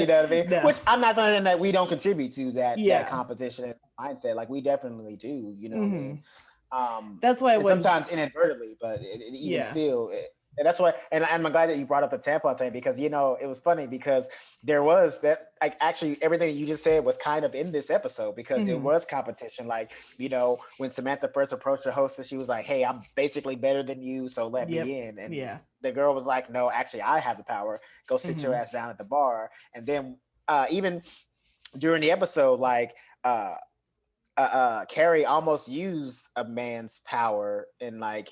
know what I mean? No. Which I'm not saying that we don't contribute to that Yeah. competition and mindset. Like we definitely do. You know what I mean? That's why And when sometimes inadvertently, but even yeah. still. And that's why, and I'm glad that you brought up the tampon thing, because it was funny because there was that, like, actually everything you just said was kind of in this episode, because there was competition. Like, when Samantha first approached the hostess, she was like, "Hey, I'm basically better than you, so let me in." And the girl was like, "No, actually, I have the power. Go sit your ass down at the bar." And then even during the episode, like, Carrie almost used a man's power and, like,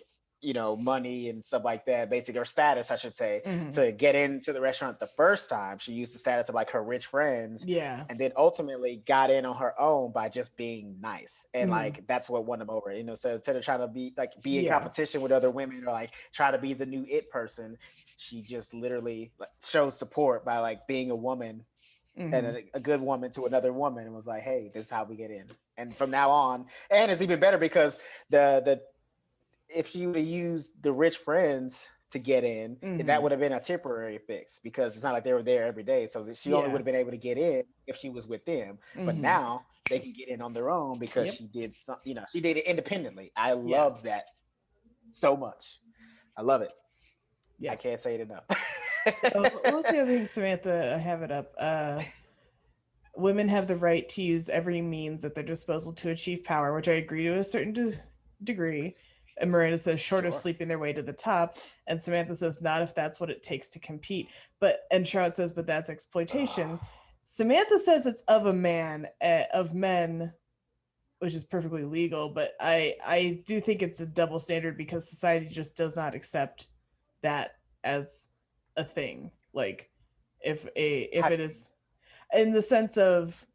money and stuff like that, basically, or status, I should say, to get into the restaurant the first time. She used the status of, like, her rich friends, and then ultimately got in on her own by just being nice, and like that's what won them over. So instead of trying to be in competition with other women, or like try to be the new it person, she just literally, like, showed support by, like, being a woman and a good woman to another woman, and was like, "Hey, this is how we get in." And from now on, and it's even better because the if she would have used the rich friends to get in, that would have been a temporary fix, because it's not like they were there every day. So she only would have been able to get in if she was with them. But now they can get in on their own because she did some, she did it independently. I love that so much. I love it. I can't say it enough. What's the other thing, Samantha? I have it up. Women have the right to use every means at their disposal to achieve power, which I agree to a certain degree. And Miranda says, short of sleeping their way to the top. And Samantha says, not if that's what it takes to compete. And Charlotte says, but that's exploitation. Samantha says it's of a man, of men, which is perfectly legal. But I do think it's a double standard, because society just does not accept that as a thing. Like, if it is, in the sense of,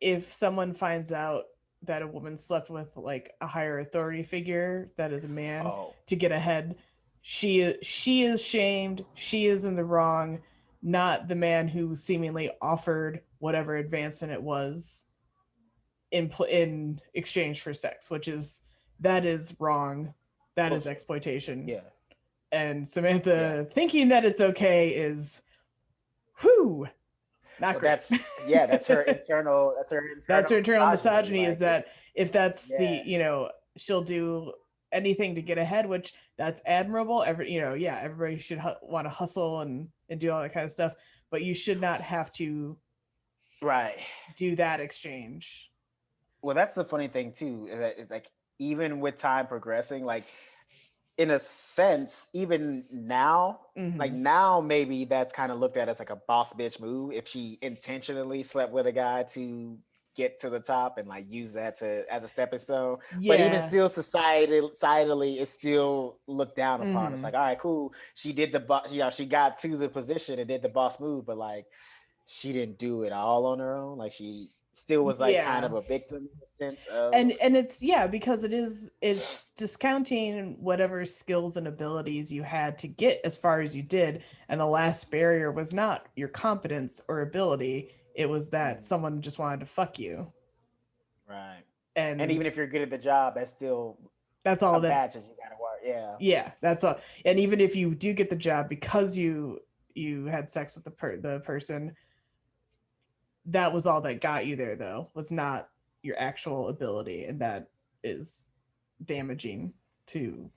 if someone finds out that a woman slept with, like, a higher authority figure that is a man to get ahead, she is shamed, she is in the wrong, not the man who seemingly offered whatever advancement it was in exchange for sex, that is wrong. That is exploitation. Yeah. And Samantha thinking that it's okay is, whew, not great. That's her internal. That's her internal misogyny. Like, is that if that's she'll do anything to get ahead, which that's admirable. Everybody should want to hustle and do all that kind of stuff, but you should not have to do that exchange. Well, that's the funny thing too. Is like, even with time progressing, like, in a sense, even now, like, now maybe that's kind of looked at as like a boss bitch move, if she intentionally slept with a guy to get to the top and, like, use that as a stepping stone. But even still, societally, it's still looked down upon. It's like, all right, cool, she did the boss, she got to the position and did the boss move, but, like, she didn't do it all on her own. Like, she still was, like, kind of a victim in the sense of, and it's because it's discounting whatever skills and abilities you had to get as far as you did, and the last barrier was not your competence or ability, it was that someone just wanted to fuck you. Right. And even if you're good at the job, that's all that badge that you gotta work. Yeah, that's all. And even if you do get the job because you had sex with the person, that was all that got you there, though, was not your actual ability, and that is damaging to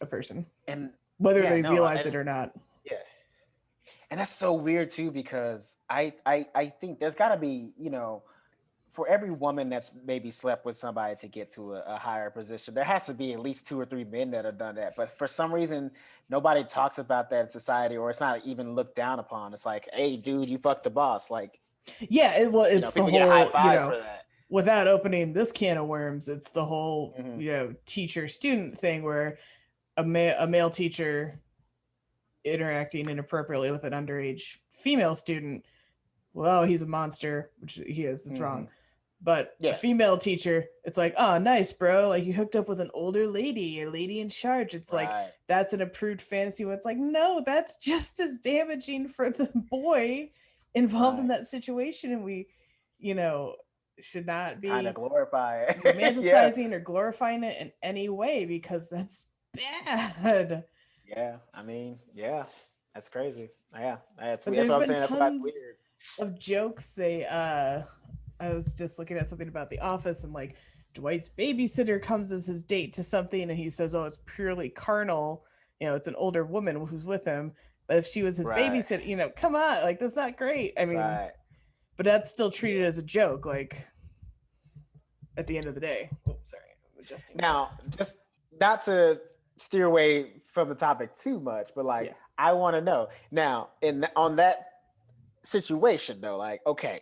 a person, and whether they realize it or not. Yeah. And that's so weird too, because I think there's got to be, for every woman that's maybe slept with somebody to get to a higher position, there has to be at least 2 or 3 men that have done that. But for some reason, nobody talks about that in society, or it's not even looked down upon. It's like, hey, dude, you fucked the boss. Like, it's the whole, high fives for that. Without opening this can of worms, it's the whole, teacher student thing, where a male teacher interacting inappropriately with an underage female student, well, he's a monster, which he is. It's wrong. But a Yeah. female teacher, it's like, oh, nice, bro. Like you hooked up with an older lady, a lady in charge. It's like Right. that's an approved fantasy. Where it's like, no, that's just as damaging for the boy involved in Right. that situation, and we, you know, should not Kind of be glorify it. Yeah. romanticizing or glorifying it in any way because that's bad. Yeah. I mean, yeah. That's crazy. Yeah. That's But weird. That's there's what I'm been saying. That's why it's tons weird. of jokes. I was just looking at something about The Office, and like Dwight's babysitter comes as his date to something, and he says, "Oh, it's purely carnal. You know, it's an older woman who's with him. But if she was his Right. babysitter, you know, come on, like that's not great. I mean, Right. but that's still treated Yeah. as a joke. Like at the end of the day. Oh, sorry, I'm adjusting my. Now, just not to steer away from the topic too much, but like Yeah. I want to know now on that situation though, like okay,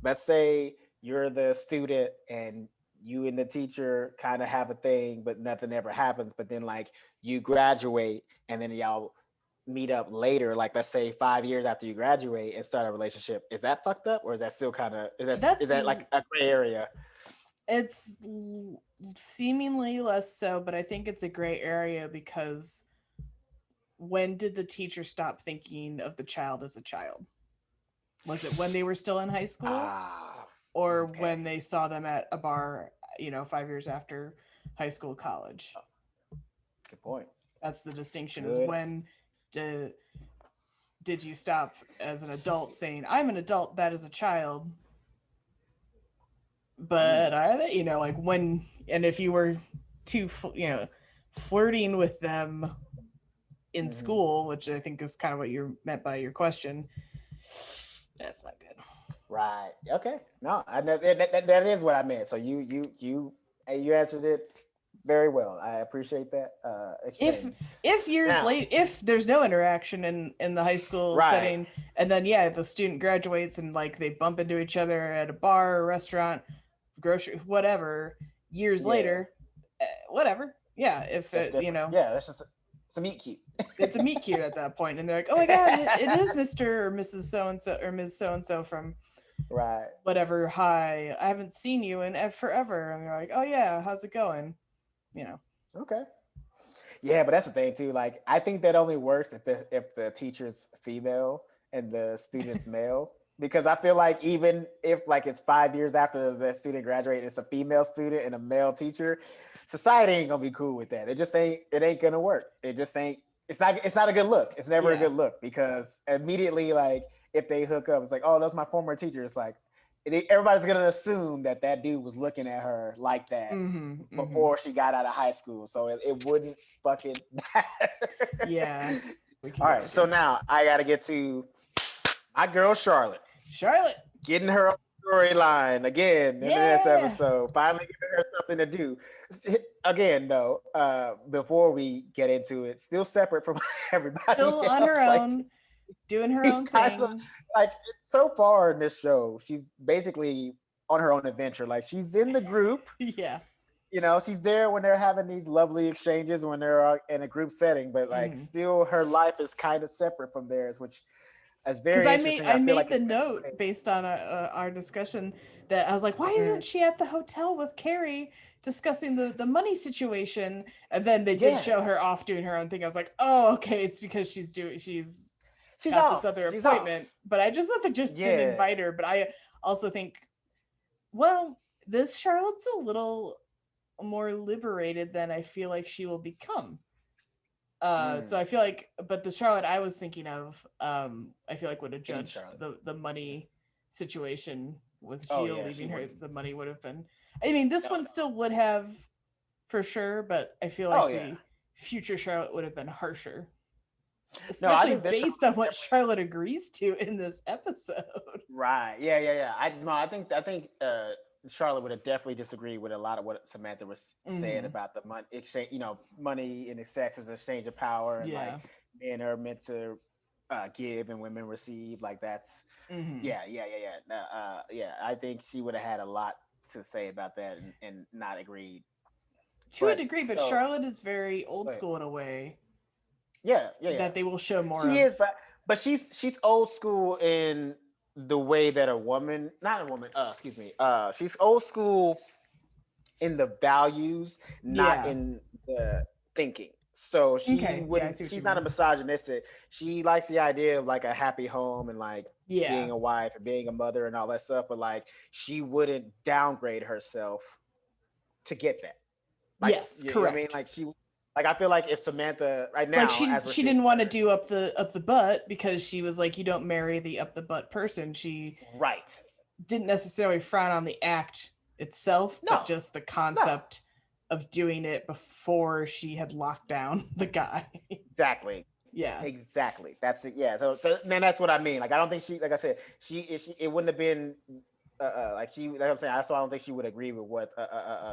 let's say you're the student and you and the teacher kind of have a thing, but nothing ever happens. But then like you graduate and then y'all meet up later, like let's say 5 years after you graduate and start a relationship. Is that fucked up, or is that still kind of is That's that like a gray area? it's seemingly less so, but I think it's a gray area because when did the teacher stop thinking of the child as a child? Was it when they were still in high school Ah, or okay. when they saw them at a bar, 5 years after high school, college? Good point. That's the distinction is Good. when did, did you stop as an adult saying, I'm an adult, that is a child, Mm. but are they, like when, and if you were too, flirting with them in Hmm. school, which I think is kind of what you meant by your question, that's not good. Right. Okay. No, that is what I meant. So you answered it very well. I appreciate that if exchange. if years Now, late, if there's no interaction in the high school right. setting, and then yeah, the student graduates and like they bump into each other at a bar or restaurant, grocery, whatever, years Yeah, later, whatever, yeah, if that's different. Yeah, that's just it's a meet cute. it's a meet cute at that point, and they're like, oh my god, it is Mr. or Mrs. So and so or Ms. So and so from Right. whatever. Hi, I haven't seen you in forever, and they're like, oh yeah, how's it going, you know Okay. Yeah, but that's the thing too. Like, I think that only works if the teacher's female and the student's male. Because I feel like even if like it's 5 years after the student graduated, it's a female student and a male teacher, society ain't gonna be cool with that. It just ain't. It ain't gonna work. It just ain't. It's not. It's not a good look. It's never a yeah. good look because immediately, like, if they hook up, it's like, oh, that's my former teacher. It's like everybody's gonna assume that that dude was looking at her like that Mm-hmm, mm-hmm. before she got out of high school, so it wouldn't fucking matter. Yeah, we can All get right, so into now I got to get to my girl Charlotte, Charlotte. getting her own storyline again in this Yeah. episode. Finally giving her something to do. Again, though, before we get into it, still separate from everybody Still on her else. Like own, doing her she's own kind of thing. like so far in this show, she's basically on her own adventure. Like she's in the group. Yeah. She's there when they're having these lovely exchanges when they're in a group setting, but like Mm-hmm. still her life is kind of separate from theirs, which is Because very interesting. I I feel made like the it's note based on our discussion that I was like, why isn't mm, she at the hotel with Carrie discussing the money situation? And then they did yeah, show her off doing her own thing. I was like, oh, okay, it's because she's she's got this off. other She's appointment. off. But I just thought they just didn't Yeah. invite her. But I also think, well, this Charlotte's a little more liberated than I feel like she will become. So Mm, I feel like, but the Charlotte I was thinking of, I feel like would have in judged Charlotte. the money situation with Oh Gilles yeah, she leaving her. wouldn't. The money would have been. I mean, this No, one no. still would have, for sure, but I feel Oh like yeah. the future Charlotte would have been harsher, No, I especially think this show based on what definitely Charlotte agrees to in this episode. right. Yeah, yeah, yeah. I think Charlotte would have definitely disagreed with a lot of what Samantha was saying Mm-hmm. about the money exchange. Money and sex as an exchange of power, and like Yeah. men are meant to give and women receive. Like that's Mm-hmm. yeah, yeah, yeah, yeah. Yeah, I think she would have had a lot to say about that and not agreed. To a But degree, but so, Charlotte is very old but school in a way yeah, yeah, yeah. that they will show more She of. is, but she's old school in the way that a woman, not a woman, excuse me, she's old school in the values, not Yeah. in the thinking. So she Okay. Yeah, I wouldn't, see what you she's not a mean. misogynistic. She likes the idea of like a happy home and like Yeah. being a wife and being a mother and all that stuff, but like she wouldn't downgrade herself to get that. Like, Yes, you know what I mean? correct. Like she, like I feel like if Samantha right Like now, as we're she seeing didn't want to her, do up the butt because she was like, you don't marry the up the butt person. She right? didn't necessarily frown on the act itself, but No, just the no, concept of doing it before she had locked down the guy. exactly. Yeah. Exactly. That's it. Yeah. So man, that's what I mean. Like I don't think she, like I said, she it wouldn't have been like she, like I'm saying, I don't think she would agree with what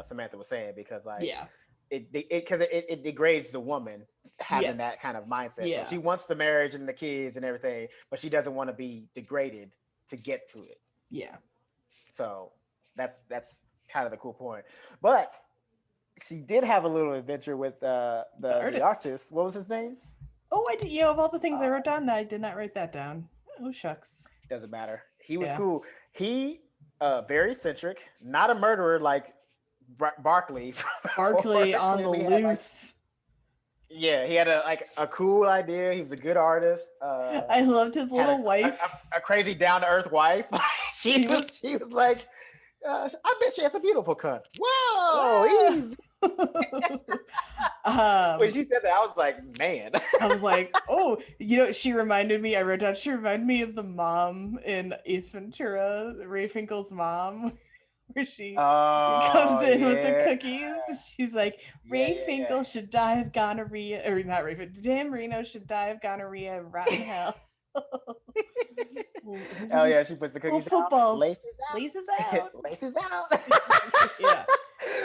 Samantha was saying because like Yeah. it degrades the woman having Yes. that kind of mindset. So Yeah. she wants the marriage and the kids and everything, but she doesn't want to be degraded to get to it. Yeah. So that's kind of the cool point. But she did have a little adventure with the artist. artist. What was his name? Oh, I did. Yeah, of all the things I Uh, wrote down, I did not write that down. Oh shucks. Doesn't matter. He was Yeah. cool. He very eccentric, not a murderer like Barkley. Barkley on the Clearly had like, loose. yeah, he had a cool idea. He was a good artist. I loved his Had little wife. a crazy down to earth wife. She was like, I bet she has a beautiful cunt. Whoa, easy. When she said that, I was like, man. I was like, oh, you know, she reminded me, I wrote down, she reminded me of the mom in Ace Ventura, Ray Finkel's mom, where she comes in with the cookies. She's like, Ray Finkel should die of gonorrhea, or not Ray Finkel, Dan Marino should die of gonorrhea in rotten hell. Oh yeah, she puts the cookies down. Footballs. Laces out. Laces out. Yeah.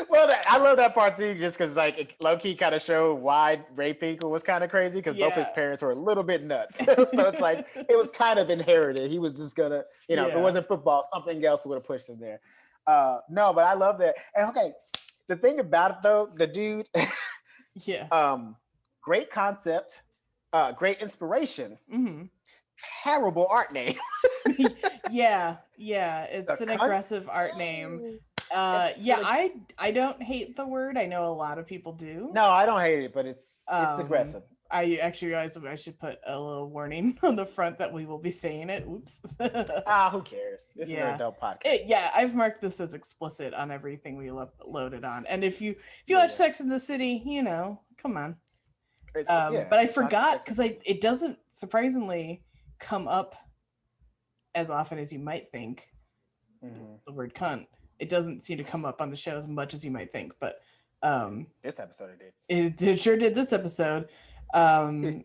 Well, I love that part too, just because like it low-key kind of showed why Ray Finkel was kind of crazy because both his parents were a little bit nuts. So it's like it was kind of inherited. He was just gonna, you know, if it wasn't football, something else would have pushed him there. No, but I love that. And okay, the thing about it though, the dude, great concept, great inspiration. Mm-hmm. Terrible art name. yeah, it's an aggressive art name. I don't hate the word. I know a lot of people do. No, I don't hate it, but it's aggressive. I actually realized I should put a little warning on the front that we will be saying it. Oops. Who cares? This is an adult podcast. I've marked this as explicit on everything we loaded on. And if you watch Sex in the City, you know, come on. But I forgot because it doesn't surprisingly come up as often as you might think. Mm-hmm. The word cunt. It doesn't seem to come up on the show as much as you might think, but this episode it did. It sure did this episode. And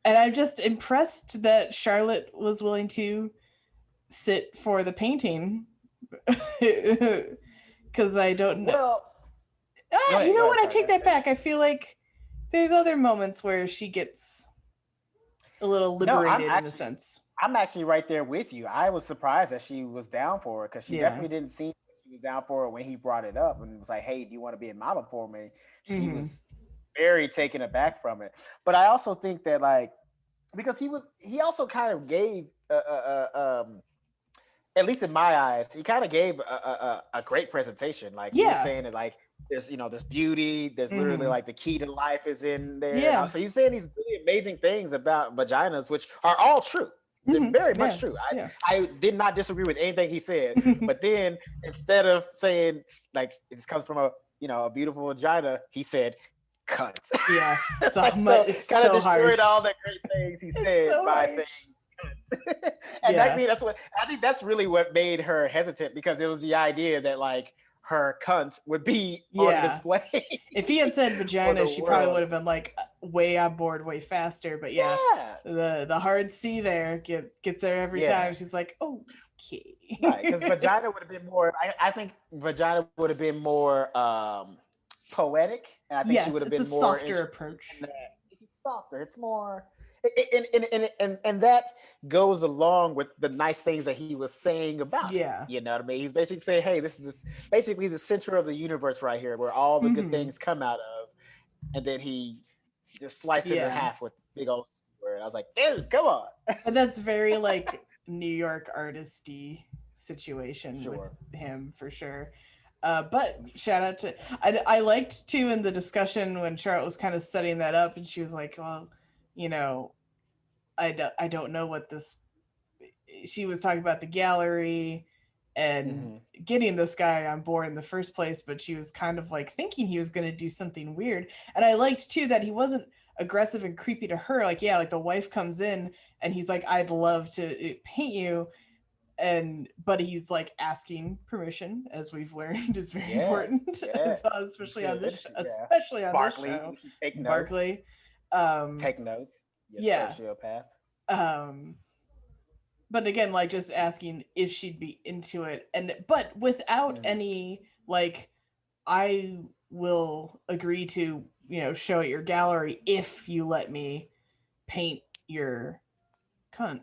I'm just impressed that Charlotte was willing to sit for the painting. Because I don't know. Well, you know what? I take that back. I feel like there's other moments where she gets a little liberated in a sense. I'm actually right there with you. I was surprised that she was down for it because she definitely didn't seem like she was down for it when he brought it up and was like, hey, do you want to be a model for me? She was very taken aback from it. But I also think that like, because he also kind of gave, at least in my eyes, he kind of gave a great presentation. Like he was saying that like, there's, you know, there's beauty, there's literally like the key to life is in there. Yeah. So he's saying these really amazing things about vaginas, which are all true. They're very much true. I did not disagree with anything he said. But then instead of saying like this comes from a beautiful vagina, he said cunt. Yeah. It's kind of destroyed all the great things he said by saying cunt. And I think that's really what made her hesitant, because it was the idea that like her cunt would be on display. If he had said vagina, she probably would have been like way on board way faster. But the hard C there gets there every time. She's like, okay. Right, because vagina would have been more, I think vagina would have been more poetic. And I think she would have been more softer approach. It's softer. It's more and that goes along with the nice things that he was saying about it. You know what I mean? He's basically saying, hey, this is basically the center of the universe right here, where all the good things come out of. And then he just sliced it in half with big old word. I was like, dude, come on. And that's very like New York artisty situation with Sure. him for sure. But shout out to I liked too in the discussion when Charlotte was kind of setting that up, and she was like, "Well, you know, I don't know what this." She was talking about the gallery and Mm-hmm. getting this guy on board in the first place, but she was kind of like thinking he was going to do something weird. And I liked too that he wasn't aggressive and creepy to her. Like, yeah, like the wife comes in and he's like, "I'd love to paint you," and but he's like asking permission, as we've learned is very Yeah. important. Yeah. You Especially on should. this Yeah. especially on this Barkley, show. take notes. Barkley. um Take notes. You yeah. sociopath. um but again, like just asking if she'd be into it, and but without Mm-hmm. any like, I will agree to, show at your gallery if you let me paint your cunt.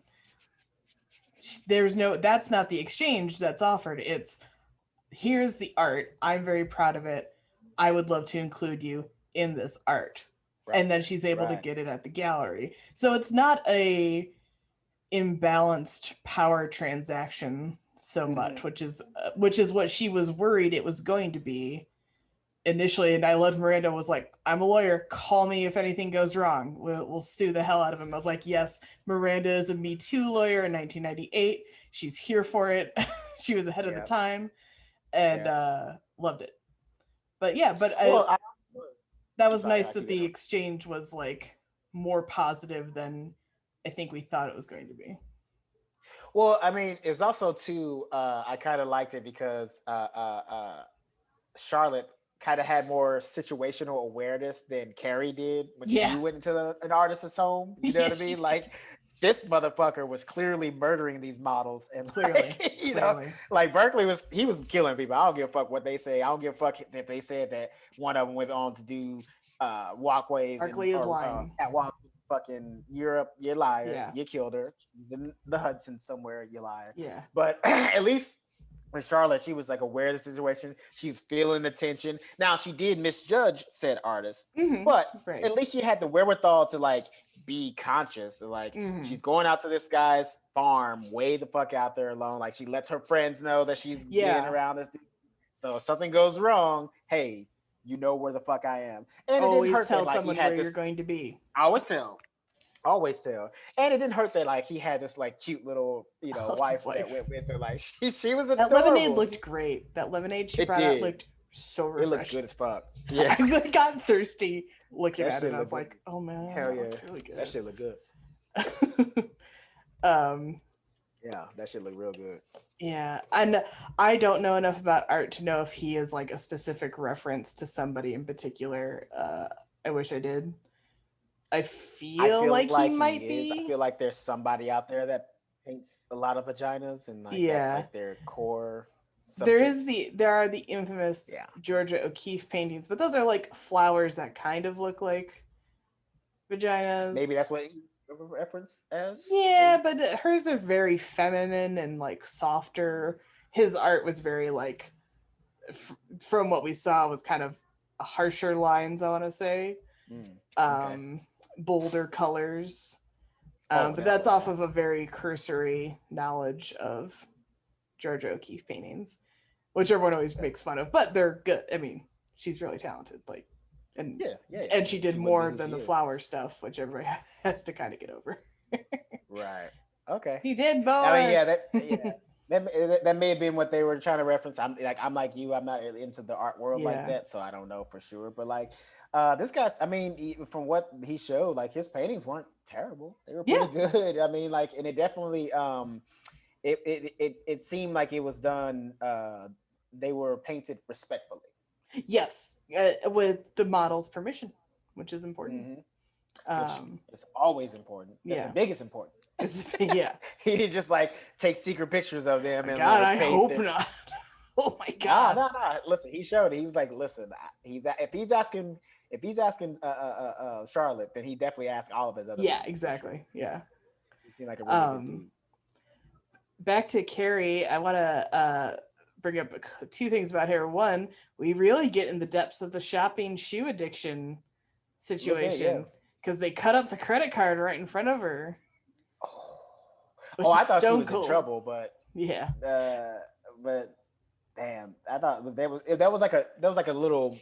There's no, that's not the exchange that's offered. It's, here's the art, I'm very proud of it, I would love to include you in this art. Right. And then she's able to Right. get it at the gallery, so it's not a imbalanced power transaction so Mm-hmm. much, which is what she was worried it was going to be initially. And I loved Miranda was like, "I'm a lawyer, call me if anything goes wrong, we'll sue the hell out of him." I was like, yes, Miranda is a Me Too lawyer in 1998, she's here for it. She was ahead of the Yeah. time, and Yeah. loved it. But yeah, Well, I, that I'm was sorry, nice I that keep the interrupting. exchange was like more positive than I think we thought it was going to be. Well, I mean, it's also too. I kind of liked it because Charlotte kind of had more situational awareness than Carrie did when Yeah. she went into an artist's home. You know Yeah, what I she mean? did. Like this motherfucker was clearly murdering these models, and Clearly. like Clearly. like Berkeley was killing people. I don't give a fuck what they say. I don't give a fuck if they said that one of them went on to do walkways and Barkley is or lying. catwalks in fucking Europe. You're liar. Yeah. You killed her. She's in the Hudson somewhere. You liar. Yeah. But at least with Charlotte, she was like aware of the situation. She was feeling the tension. Now she did misjudge said artist, Mm-hmm. but Right. at least she had the wherewithal to like be conscious. Like Mm-hmm. she's going out to this guy's farm, way the fuck out there alone. Like she lets her friends know that she's being Yeah. around this. So if something goes wrong, hey, you know where the fuck I am. And it didn't Always hurt that tell like he someone where had you're this. going to be. I always tell. Always tell. And it didn't hurt that like he had this like cute little, I loved wife his that wife. went with her. Like she was That lemonade adorable. looked great. That lemonade she It brought out did. looked so It looked refreshing. good as fuck. Yeah. I got thirsty looking That at it. shit And I look was good. like, "Oh man, Hell that yeah. looks really That good." shit look good. um, Yeah, that shit look real good. yeah, and I don't know enough about art to know if he is like a specific reference to somebody in particular. I wish I did. I I feel feel like he like might he is. I be. feel like there's somebody out there that paints a lot of vaginas and like that's Yeah. like their core There subject. are the infamous Yeah. Georgia O'Keeffe paintings, but those are like flowers that kind of look like Maybe vaginas. that's what he's a reference as. Yeah, Maybe. but hers are very feminine and like softer. His art was very like, from what we saw, was kind of harsher lines, I want to say. Mm, okay. Um, bolder colors. Oh, But that's definitely, off of a definitely. very cursory knowledge of Georgia O'Keeffe paintings, which everyone always Okay. makes fun of, but they're good. I mean, she's really talented. Like, and Yeah, yeah. I and she mean, did she wouldn't be more who than she the is. flower stuff, which everybody has to kind of get over. Right. Okay. He did I mean, more. yeah, that may have been what they were trying to reference. I'm like you. I'm not into the art world like Yeah. that, so I don't know for sure. But like, this guy's. I mean, from what he showed, like his paintings weren't terrible. They were Yeah. pretty good. I mean, like, and it definitely it seemed like it was done. They were painted respectfully. Yes. With the model's permission, which is important. Hmm. Which Um, is always important. That's the yeah. biggest importance. Yeah. He didn't just like take secret pictures of them and God, like I paint hope them. not. Oh my Nah, God. nah, nah. Listen, he showed it. He was like, listen, if he's asking Charlotte, then he definitely asked all of his other Yeah, women for sure. exactly. Yeah. He seemed like a really good Um, dude. Back to Carrie, I want to bring up two things about her. One, we really get in the depths of the shopping shoe addiction A little bit, yeah. situation because they cut up the credit card right in front of her. Oh, which I is thought she stone was in cold. trouble, but Yeah. but damn, I thought that was like a little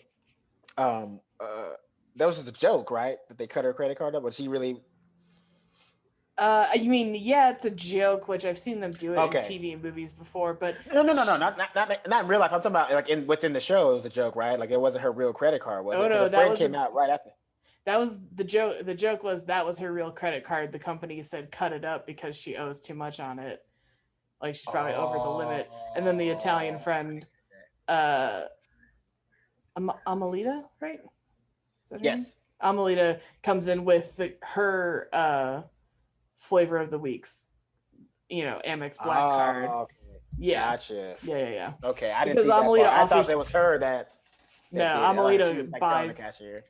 that was just a joke, right? That they cut her credit card up, but she really You mean, yeah, it's a joke, which I've seen them do it in okay. TV and movies before, but No, not in real life. I'm talking about like within the show. It was a joke, right? Like it wasn't her real credit card, was it? oh Because no, a friend came out right after. that was the joke. The joke was that was her real credit card. The company said cut it up because she owes too much on it. Like she's probably over the limit. And then the Italian friend, uh, Amelita, right? Is that her name? Yes. Amelita comes in with her flavor of the weeks, Amex Black card. Okay. Yeah. Gotcha. Yeah. Okay, I didn't Because see that Amelita part. I offers, thought it was her that no, did it. Like, she Amelita was, like, telling the buys cashier.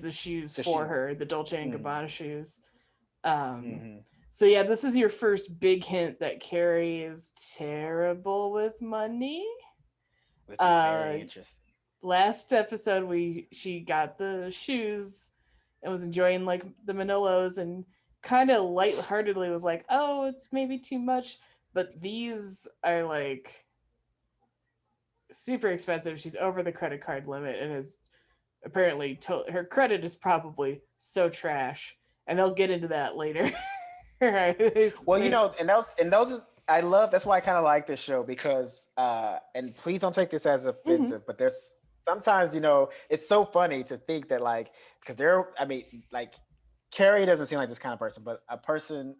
the shoes The for shoe. her, the Dolce and Gabbana shoes. Mhm. So yeah, this is your first big hint that Carrie is terrible with money. Which is very interesting. Last episode, she got the shoes and was enjoying like the Manolos and kind of lightheartedly was like, "Oh, it's maybe too much," but these are like super expensive. She's over the credit card limit and is apparently her credit is probably so trash, and they'll get into that later. Well, and those I love. That's why I kind of like this show because, and please don't take this as offensive, but there's sometimes it's so funny to think that like because like Carrie doesn't seem like this kind of person, but a person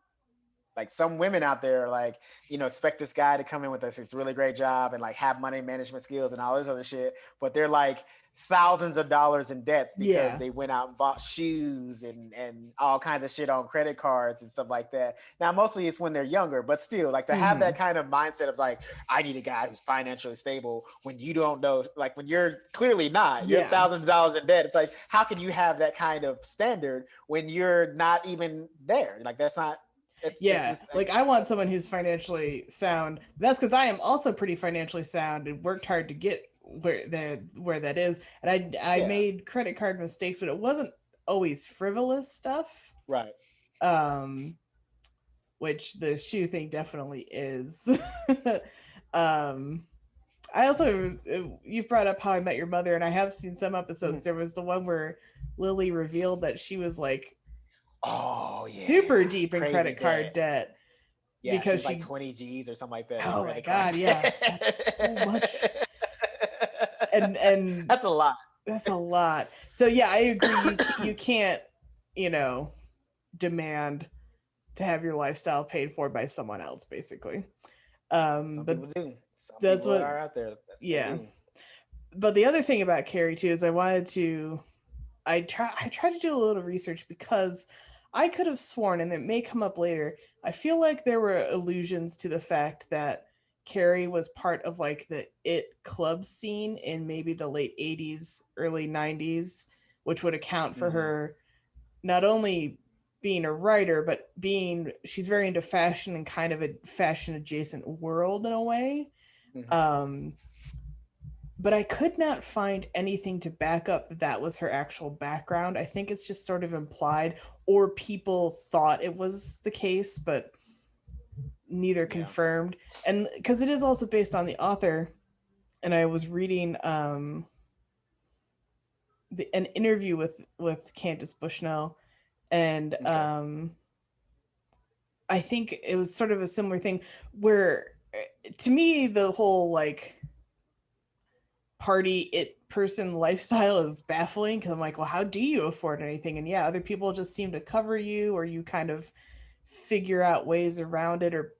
like some women out there like expect this guy to come in with this really great job and like have money management skills and all this other shit, but they're like thousands of dollars in debts because they went out and bought shoes and all kinds of shit on credit cards and stuff like that. Now mostly it's when they're younger, but still like to have that kind of mindset of like I need a guy who's financially stable when you don't know, like when you're clearly not, you're thousands of dollars in debt. It's like how can you have that kind of standard when you're not even there? Like that's not. It's just, like I want someone who's financially sound. That's because I am also pretty financially sound and worked hard to get where that is. And I made credit card mistakes, but it wasn't always frivolous stuff. Right. Which the shoe thing definitely is. I also, you brought up How I Met Your Mother, and I have seen some episodes. There was the one where Lily revealed that she was like, super deep in credit card debt. Yeah, because she's like 20 G's or something like that. Oh my god, yeah, that's so much. And that's a lot. That's a lot. So yeah, I agree. You can't, demand to have your lifestyle paid for by someone else, basically. Some people do. Some that's people what are out there. But the other thing about Carrie too is I try to do a little research because I could have sworn, and it may come up later, I feel like there were allusions to the fact that Carrie was part of like the It club scene in maybe the late 80s, early 90s, which would account for her not only being a writer, but she's very into fashion and kind of a fashion adjacent world in a way. But I could not find anything to back up that was her actual background. I think it's just sort of implied, or people thought it was the case, but neither confirmed. And because it is also based on the author, and I was reading an interview with Candace Bushnell, and I think it was sort of a similar thing where, to me, the whole like party it person lifestyle is baffling because I'm like, well, how do you afford anything? And other people just seem to cover you, or you kind of figure out ways around it, or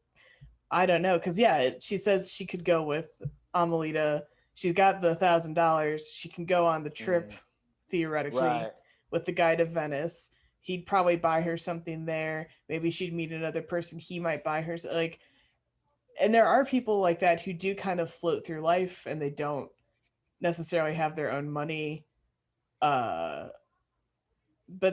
I don't know. Because she says she could go with Amelita. She's got the $1,000. She can go on the trip theoretically with the guy to Venice. He'd probably buy her something there. Maybe she'd meet another person. He might buy her like. And there are people like that who do kind of float through life, and they don't necessarily have their own money, but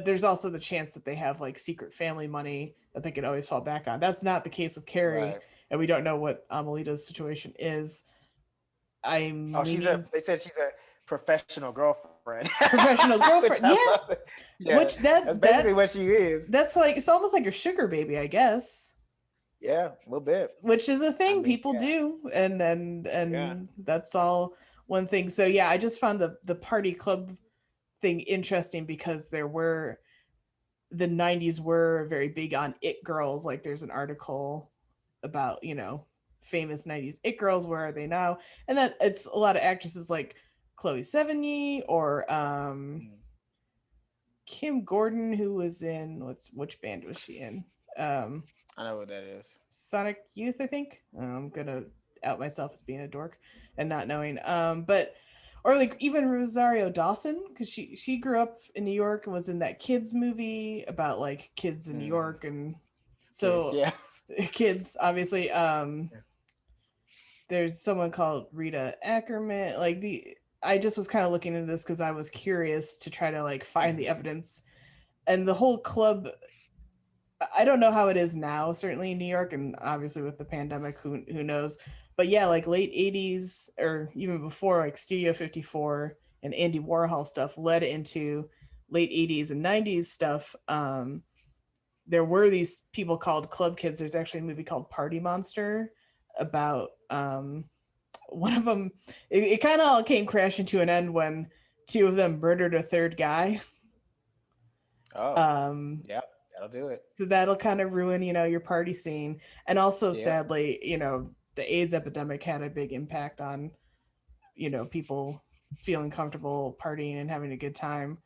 there's also the chance that they have like secret family money that they could always fall back on. That's not the case with Carrie, and we don't know what Amelita's situation is. They said she's a professional girlfriend. Which that's basically what she is. That's like, it's almost like your sugar baby, I guess. Yeah, a little bit. Which is a I thing mean, people yeah, do, and yeah. that's all one thing. So yeah, I just found the party club thing interesting because the 90s were very big on it girls. Like there's an article about, famous 90s it girls, where are they now? And that it's a lot of actresses like Chloe Sevigny or Mm. Kim Gordon, who was in which band was she in? Um I know what that is. Sonic Youth, I think. I'm gonna out myself as being a dork and not knowing. But or like even Rosario Dawson, because she grew up in New York and was in that kids movie about like kids in New Mm. York, and Kids, so yeah. kids obviously. There's someone called Rita Ackerman. Like the I just was kind of looking into this because I was curious to try to like find the Mhm. evidence, and the whole club, I don't know how it is now, certainly in New York, and obviously with the pandemic, who knows? But yeah, like late '80s or even before, like Studio 54 and Andy Warhol stuff led into late '80s and '90s stuff. There were these people called club kids. There's actually a movie called Party Monster about one of them. It kind of all came crashing to an end when two of them murdered a third guy. Oh, Um, yep, that'll do it. so that'll kind of ruin your party scene, and also Yep. sadly the AIDS epidemic had a big impact on people feeling comfortable partying and having a good time.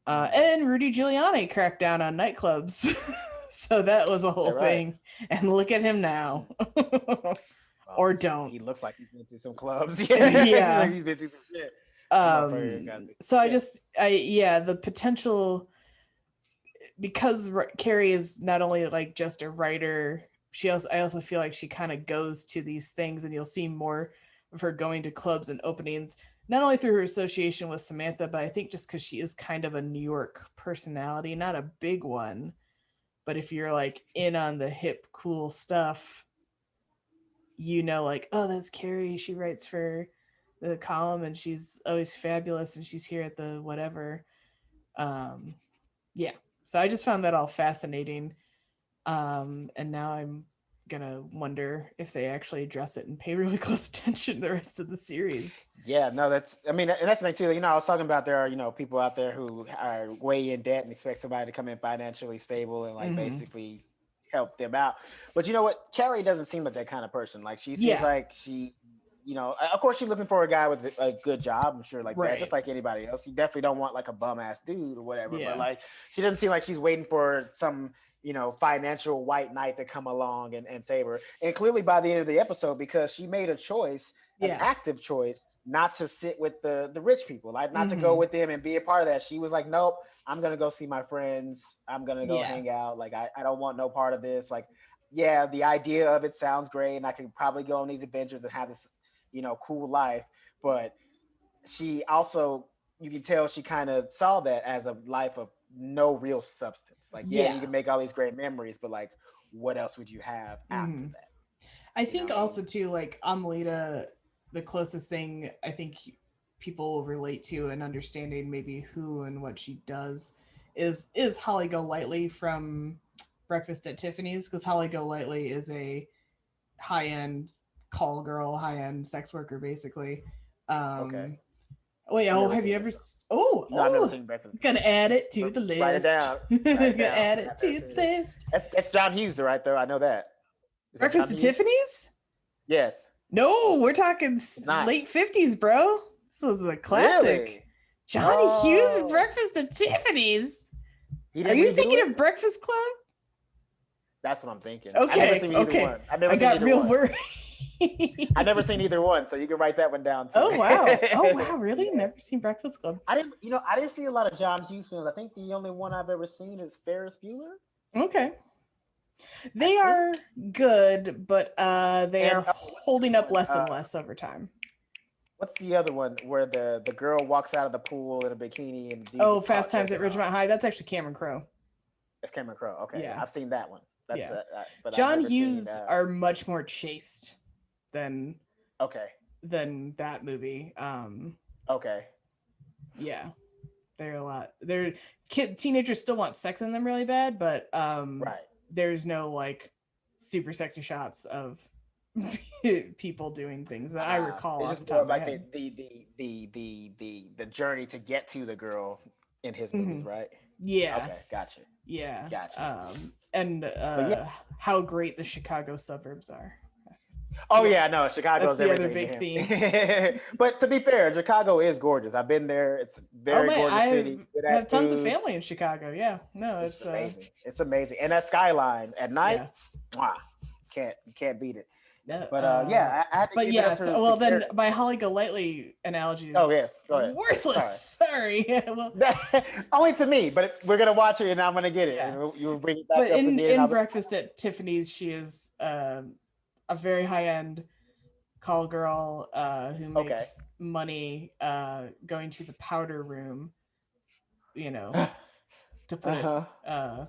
Mm. And Rudy Giuliani cracked down on nightclubs. So that was a Is that whole right? thing, and look at him now. Mm. Well, Or don't. he looks like he's been through some clubs. Yeah, he's like Yeah. he's been through some shit. That motherfucker got the So I yeah. just I yeah, the potential, because Carrie is not only like just a writer, I also feel like she kind of goes to these things, and you'll see more of her going to clubs and openings, not only through her association with Samantha, but I think just because she is kind of a New York personality, not a big one, but if you're like in on the hip cool stuff, like, oh, that's Carrie, she writes for the column and she's always fabulous and she's here at the whatever. um yeah, so I just found that all fascinating. And now I'm gonna wonder if they actually address it and pay really close attention to the rest of the series. Yeah, no, that's I mean, and that's the thing too. I was talking about there are, people out there who are way in debt and expect somebody to come in financially stable and like Mm-hmm. basically help them out. But you know what? Carrie doesn't seem like that kind of person. Like she seems Yeah. like of course she's looking for a guy with a good job, I'm sure, like that, just Right. like anybody else. You definitely don't want like a bum ass dude or whatever. But Yeah. like she doesn't seem like she's waiting for some financial white knight to come along and save her. And clearly by the end of the episode, because she made a choice, an Yeah. active choice, not to sit with the rich people, like not to go Mm-hmm. with them and be a part of that. She was like, nope, I'm gonna go see my friends. I'm gonna go Yeah. hang out. Like I don't want no part of this. Like, yeah, the idea of it sounds great, and I can probably go on these adventures and have this, cool life. But she also, you can tell she kind of saw that as a life of no real substance. Like, yeah, you Yeah. can make all these great memories, but like, what else would you have after Mm-hmm. that? I You know think what I also mean? too, like Amelita, the closest thing I think people will relate to and understanding maybe who and what she does is Holly Golightly from Breakfast at Tiffany's, because Holly Golightly is a high end call girl, high end sex worker, basically. Okay. Um, oh yeah, I've oh never have you seen ever? this though. No, I've never Oh, seen Breakfast. gonna add it to But the write it list. down. Write it Gonna down. add I've it never to seen the it. list. That's John Hughes, right there. I know that. Is that John Breakfast at Hughes? Tiffany's? Yes. No, we're talking It's not. late 50s, bro. This was a classic. Really? Johnny Hughes and Oh, Breakfast at Tiffany's. he Are didn't you redo thinking it? of Breakfast Club? That's what I'm thinking. I never Okay, seen either okay. one. I've never I seen got either real one. worried. I never seen either one, so you can write that one down too. Oh wow. Oh wow, really? Yeah. Never seen Breakfast Club. I didn't see a lot of John Hughes films. I think the only one I've ever seen is Ferris Bueller. Okay. I They think. are good, but they And are what's the holding other up one? less and less over time. What's the other one where the girl walks out of the pool in a bikini and the dude Oh, gets caught Fast Times jerking at off? Ridgemont High. That's actually Cameron Crowe. It's Cameron Crowe. Okay, Yeah. I've seen that one. That's Yeah. but I've John never seen. Hughes are much more chaste than Okay, that movie. okay, Yeah, they're a lot. Teenagers still want sex in them really bad, but right. there's no like super sexy shots of people doing things that I recall It's off the just top more of my like head. the journey to get to the girl in his movies, Hmm. right? Yeah, Okay, gotcha, yeah. gotcha. And But yeah, how great the Chicago suburbs are. oh Yeah, yeah, no, that's Chicago's the other everything to big theme. him. But to be fair, Chicago is gorgeous. I've been there. It's a Oh very man, gorgeous city. I've Good ass had tons of food. family in Chicago. Yeah, no, It's it's amazing. It's amazing. And that skyline at night, yeah. mwah, you can't beat it. Uh, But uh, yeah, I had to but give it up yes, to well then Carrie. my Holly Golightly analogy Oh is yes, go ahead. Sorry. worthless. Sorry. Well, Only to me, but we're gonna watch it and I'm gonna get it, yeah. and you'll bring it back But up again. And in I'll be Breakfast at Tiffany's, she is a very high end call girl who okay. makes money going to the powder room, you know, to put it. Uh-huh.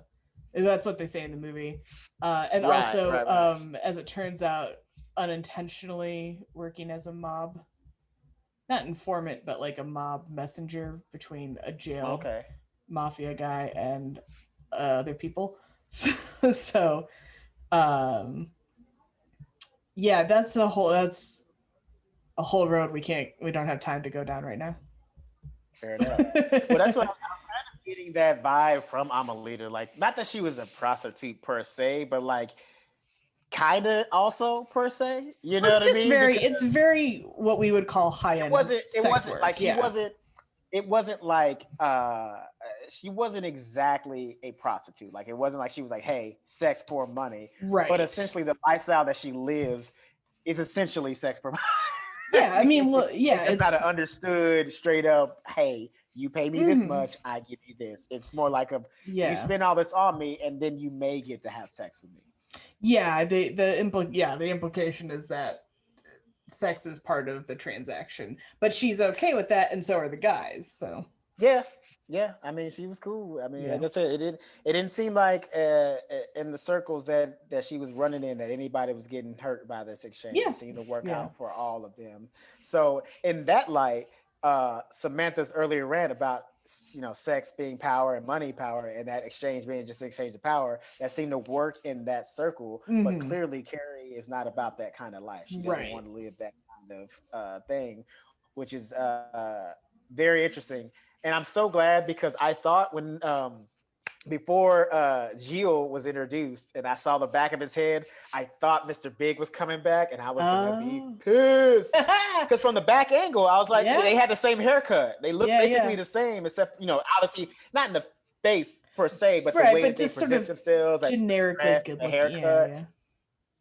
That's what they say in the movie, and Right, also, right, right. as it turns out, unintentionally working as a mob, not informant, but like a mob messenger between a jailed Okay. mafia guy and other people. So, um, yeah, that's a whole road we don't have time to go down right now. Fair enough. Well, that's what I was kind of getting that vibe from Amelita. Like, not that she was a prostitute per se, but like kind of also per se. You know Well, what I mean? Because it's very what we would call high it end wasn't it sex wasn't like work. Yeah. it wasn't like she wasn't exactly a prostitute. Like it wasn't like she was like, hey, sex for money. But Right. essentially the lifestyle that she lives is essentially sex for money. I Yeah. I mean, mean, well, yeah, it's just not an it's understood straight up, hey, you pay me this mm, much, I give you this. It's more like a you yeah. spend all this on me and then you may get to have sex with me. Yeah, the implication is that sex is part of the transaction, but she's okay with that, and so are the guys. So Yeah, yeah. I mean, she was cool. I mean, yeah, like I said, it didn't seem like in the circles that she was running in that anybody was getting hurt by this exchange. yeah, It seemed to work yeah. out for all of them. So in that light, Samantha's earlier rant about sex being power and money power and that exchange being just exchange of power that seemed to work in that circle. But Hmm. clearly, Carrie is not about that kind of life. She doesn't Right. want to live that kind of thing, which is very interesting. And I'm so glad because I thought when before Gio was introduced and I saw the back of his head, I thought Mr. Big was coming back and I was gonna be Oh. pissed. Because from the back angle, I was like, Yeah. they had the same haircut. They look Yeah. basically Yeah. the same, except obviously not in the face per se, but the Right, way but that they just sort present of themselves, like generically dress, good the looking. Yeah. haircut. Yeah.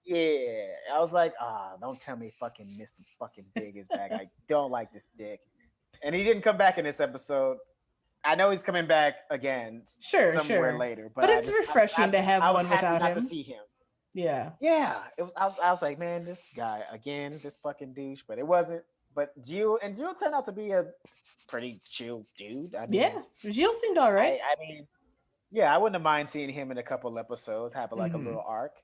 Yeah, I was like, don't tell me fucking Mr. fucking Big is back. I don't like this dick. And he didn't come back in this episode. I know he's coming back again Sure. somewhere Sure. later, but But it's refreshing to have I was one happy without not to him. see him. Yeah. Yeah, it was. I was like, man, this guy again, this fucking douche. But it wasn't. But Jill turned out to be a pretty chill dude. I mean, Yeah. Gilles seemed all right. I mean, yeah, I wouldn't have mind seeing him in a couple episodes, have like a Mm-hmm. little arc,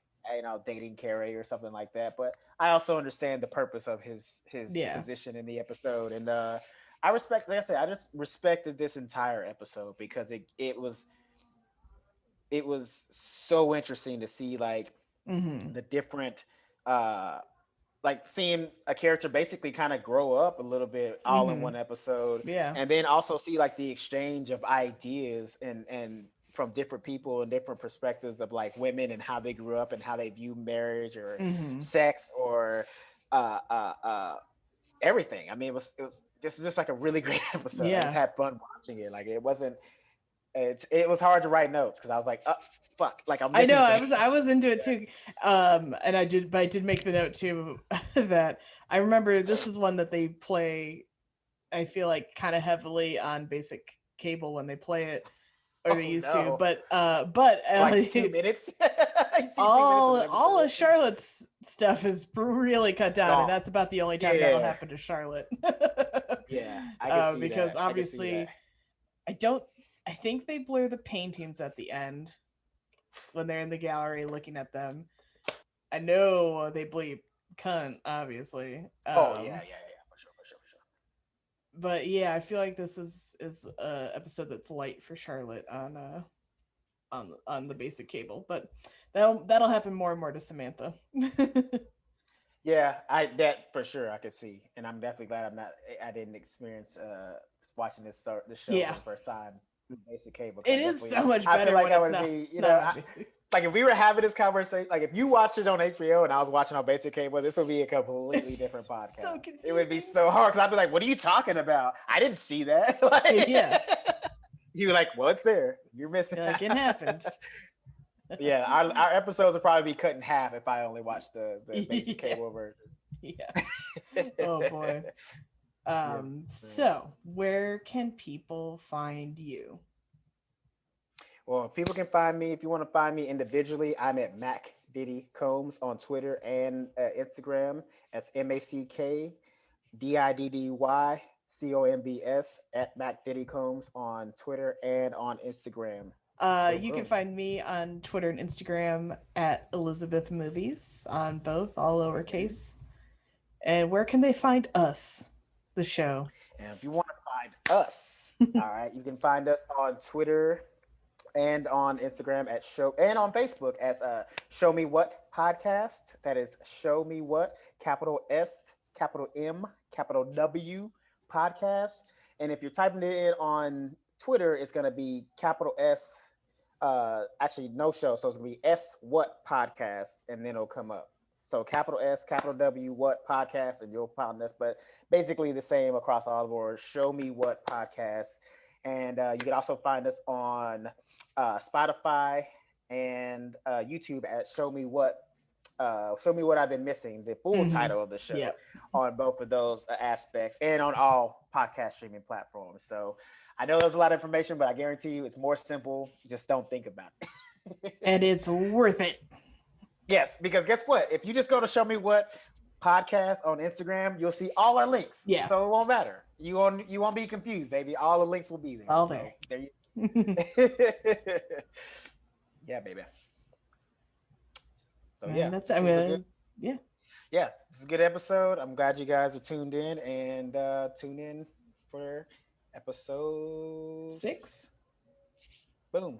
dating Carrie or something like that. But I also understand the purpose of his Yeah. position in the episode, and I respect. Like I said, I just respected this entire episode because it was so interesting to see like Mm-hmm. the different uh like seeing a character basically kind of grow up a little bit all in Mm-hmm. one episode, Yeah. and then also see like the exchange of ideas and from different people and different perspectives of like women and how they grew up and how they view marriage or Mm-hmm. sex or uh uh uh everything. I mean, it was this is just like a really great episode. I just Yeah. had fun watching it. Like it was hard to write notes because I was like, fuck, like I'm I know missing things. I was into it too. And I did make the note too that I remember this is one that they play, I feel like kind of heavily on basic cable when they play it, or they Oh used to, no. but Like 2 minutes. I see 2 minutes of an all episode. of Charlotte's stuff is really cut down, and Gone. that's about the only time that'll Yeah. happen to Charlotte. Yeah. I can see Because that. I can see that. obviously I think they blur the paintings at the end when they're in the gallery looking at them. I know they bleep cunt, obviously. Oh yeah. For sure. But yeah, I feel like this is a episode that's light for Charlotte on on the basic cable, but that'll happen more and more to Samantha. Yeah, that for sure I could see, and I'm definitely glad I didn't experience watching this show Yeah, for the first time through basic cable. it is so much better feel like when I it's would not be, not on basic. like if we were having this conversation, like if you watched it on HBO and I was watching on basic cable, this would be a completely different podcast. So It would be confusing. so hard because I'd be like, "What are you talking about? I didn't see that." Like, Yeah, you were like, "Well, it's there. You're missing." like it happened. Yeah, our episodes would probably be cut in half if I only watched the basic Yeah. cable version. Yeah. Oh boy. Yeah. So where can people find you? Well, people can find me if you want to find me individually. I'm at Mack Diddy Combs on Twitter and Instagram. That's MackDiddyCombs at Mack Diddy Combs on Twitter and on Instagram. Boom, You can boom. find me on Twitter and Instagram at Elizabeth Movies on both, all lowercase. And where can they find us, the show? And if you want to find us, all right, you can find us on Twitter and on Instagram at show and on Facebook as Show Me What Podcast. That is Show Me What, capital S, capital M, capital W podcast. And if you're typing it in on Twitter, it's gonna be capital S, actually no show. So it's gonna be S What Podcast, and then it'll come up. So capital S, capital W, What Podcast, and you'll find us. But basically the same across all the board. Show Me What Podcast. And you can also find us on Spotify and YouTube at Show Me What I've Been Missing, the full title of the show, Yep. on both of those aspects and on all podcast streaming platforms. So I know there's a lot of information, but I guarantee you it's more simple. Just don't think about it. And it's worth it. Yes, because guess what? If you just go to Show Me What Podcast on Instagram, you'll see all our links. Yeah. So it won't matter. You won't be confused, baby. All the links will be there. All so there. you Yeah, baby. So And yeah, that's this was a good, yeah. yeah, this is a good episode. I'm glad you guys are tuned in and tune in for episode 6. Boom.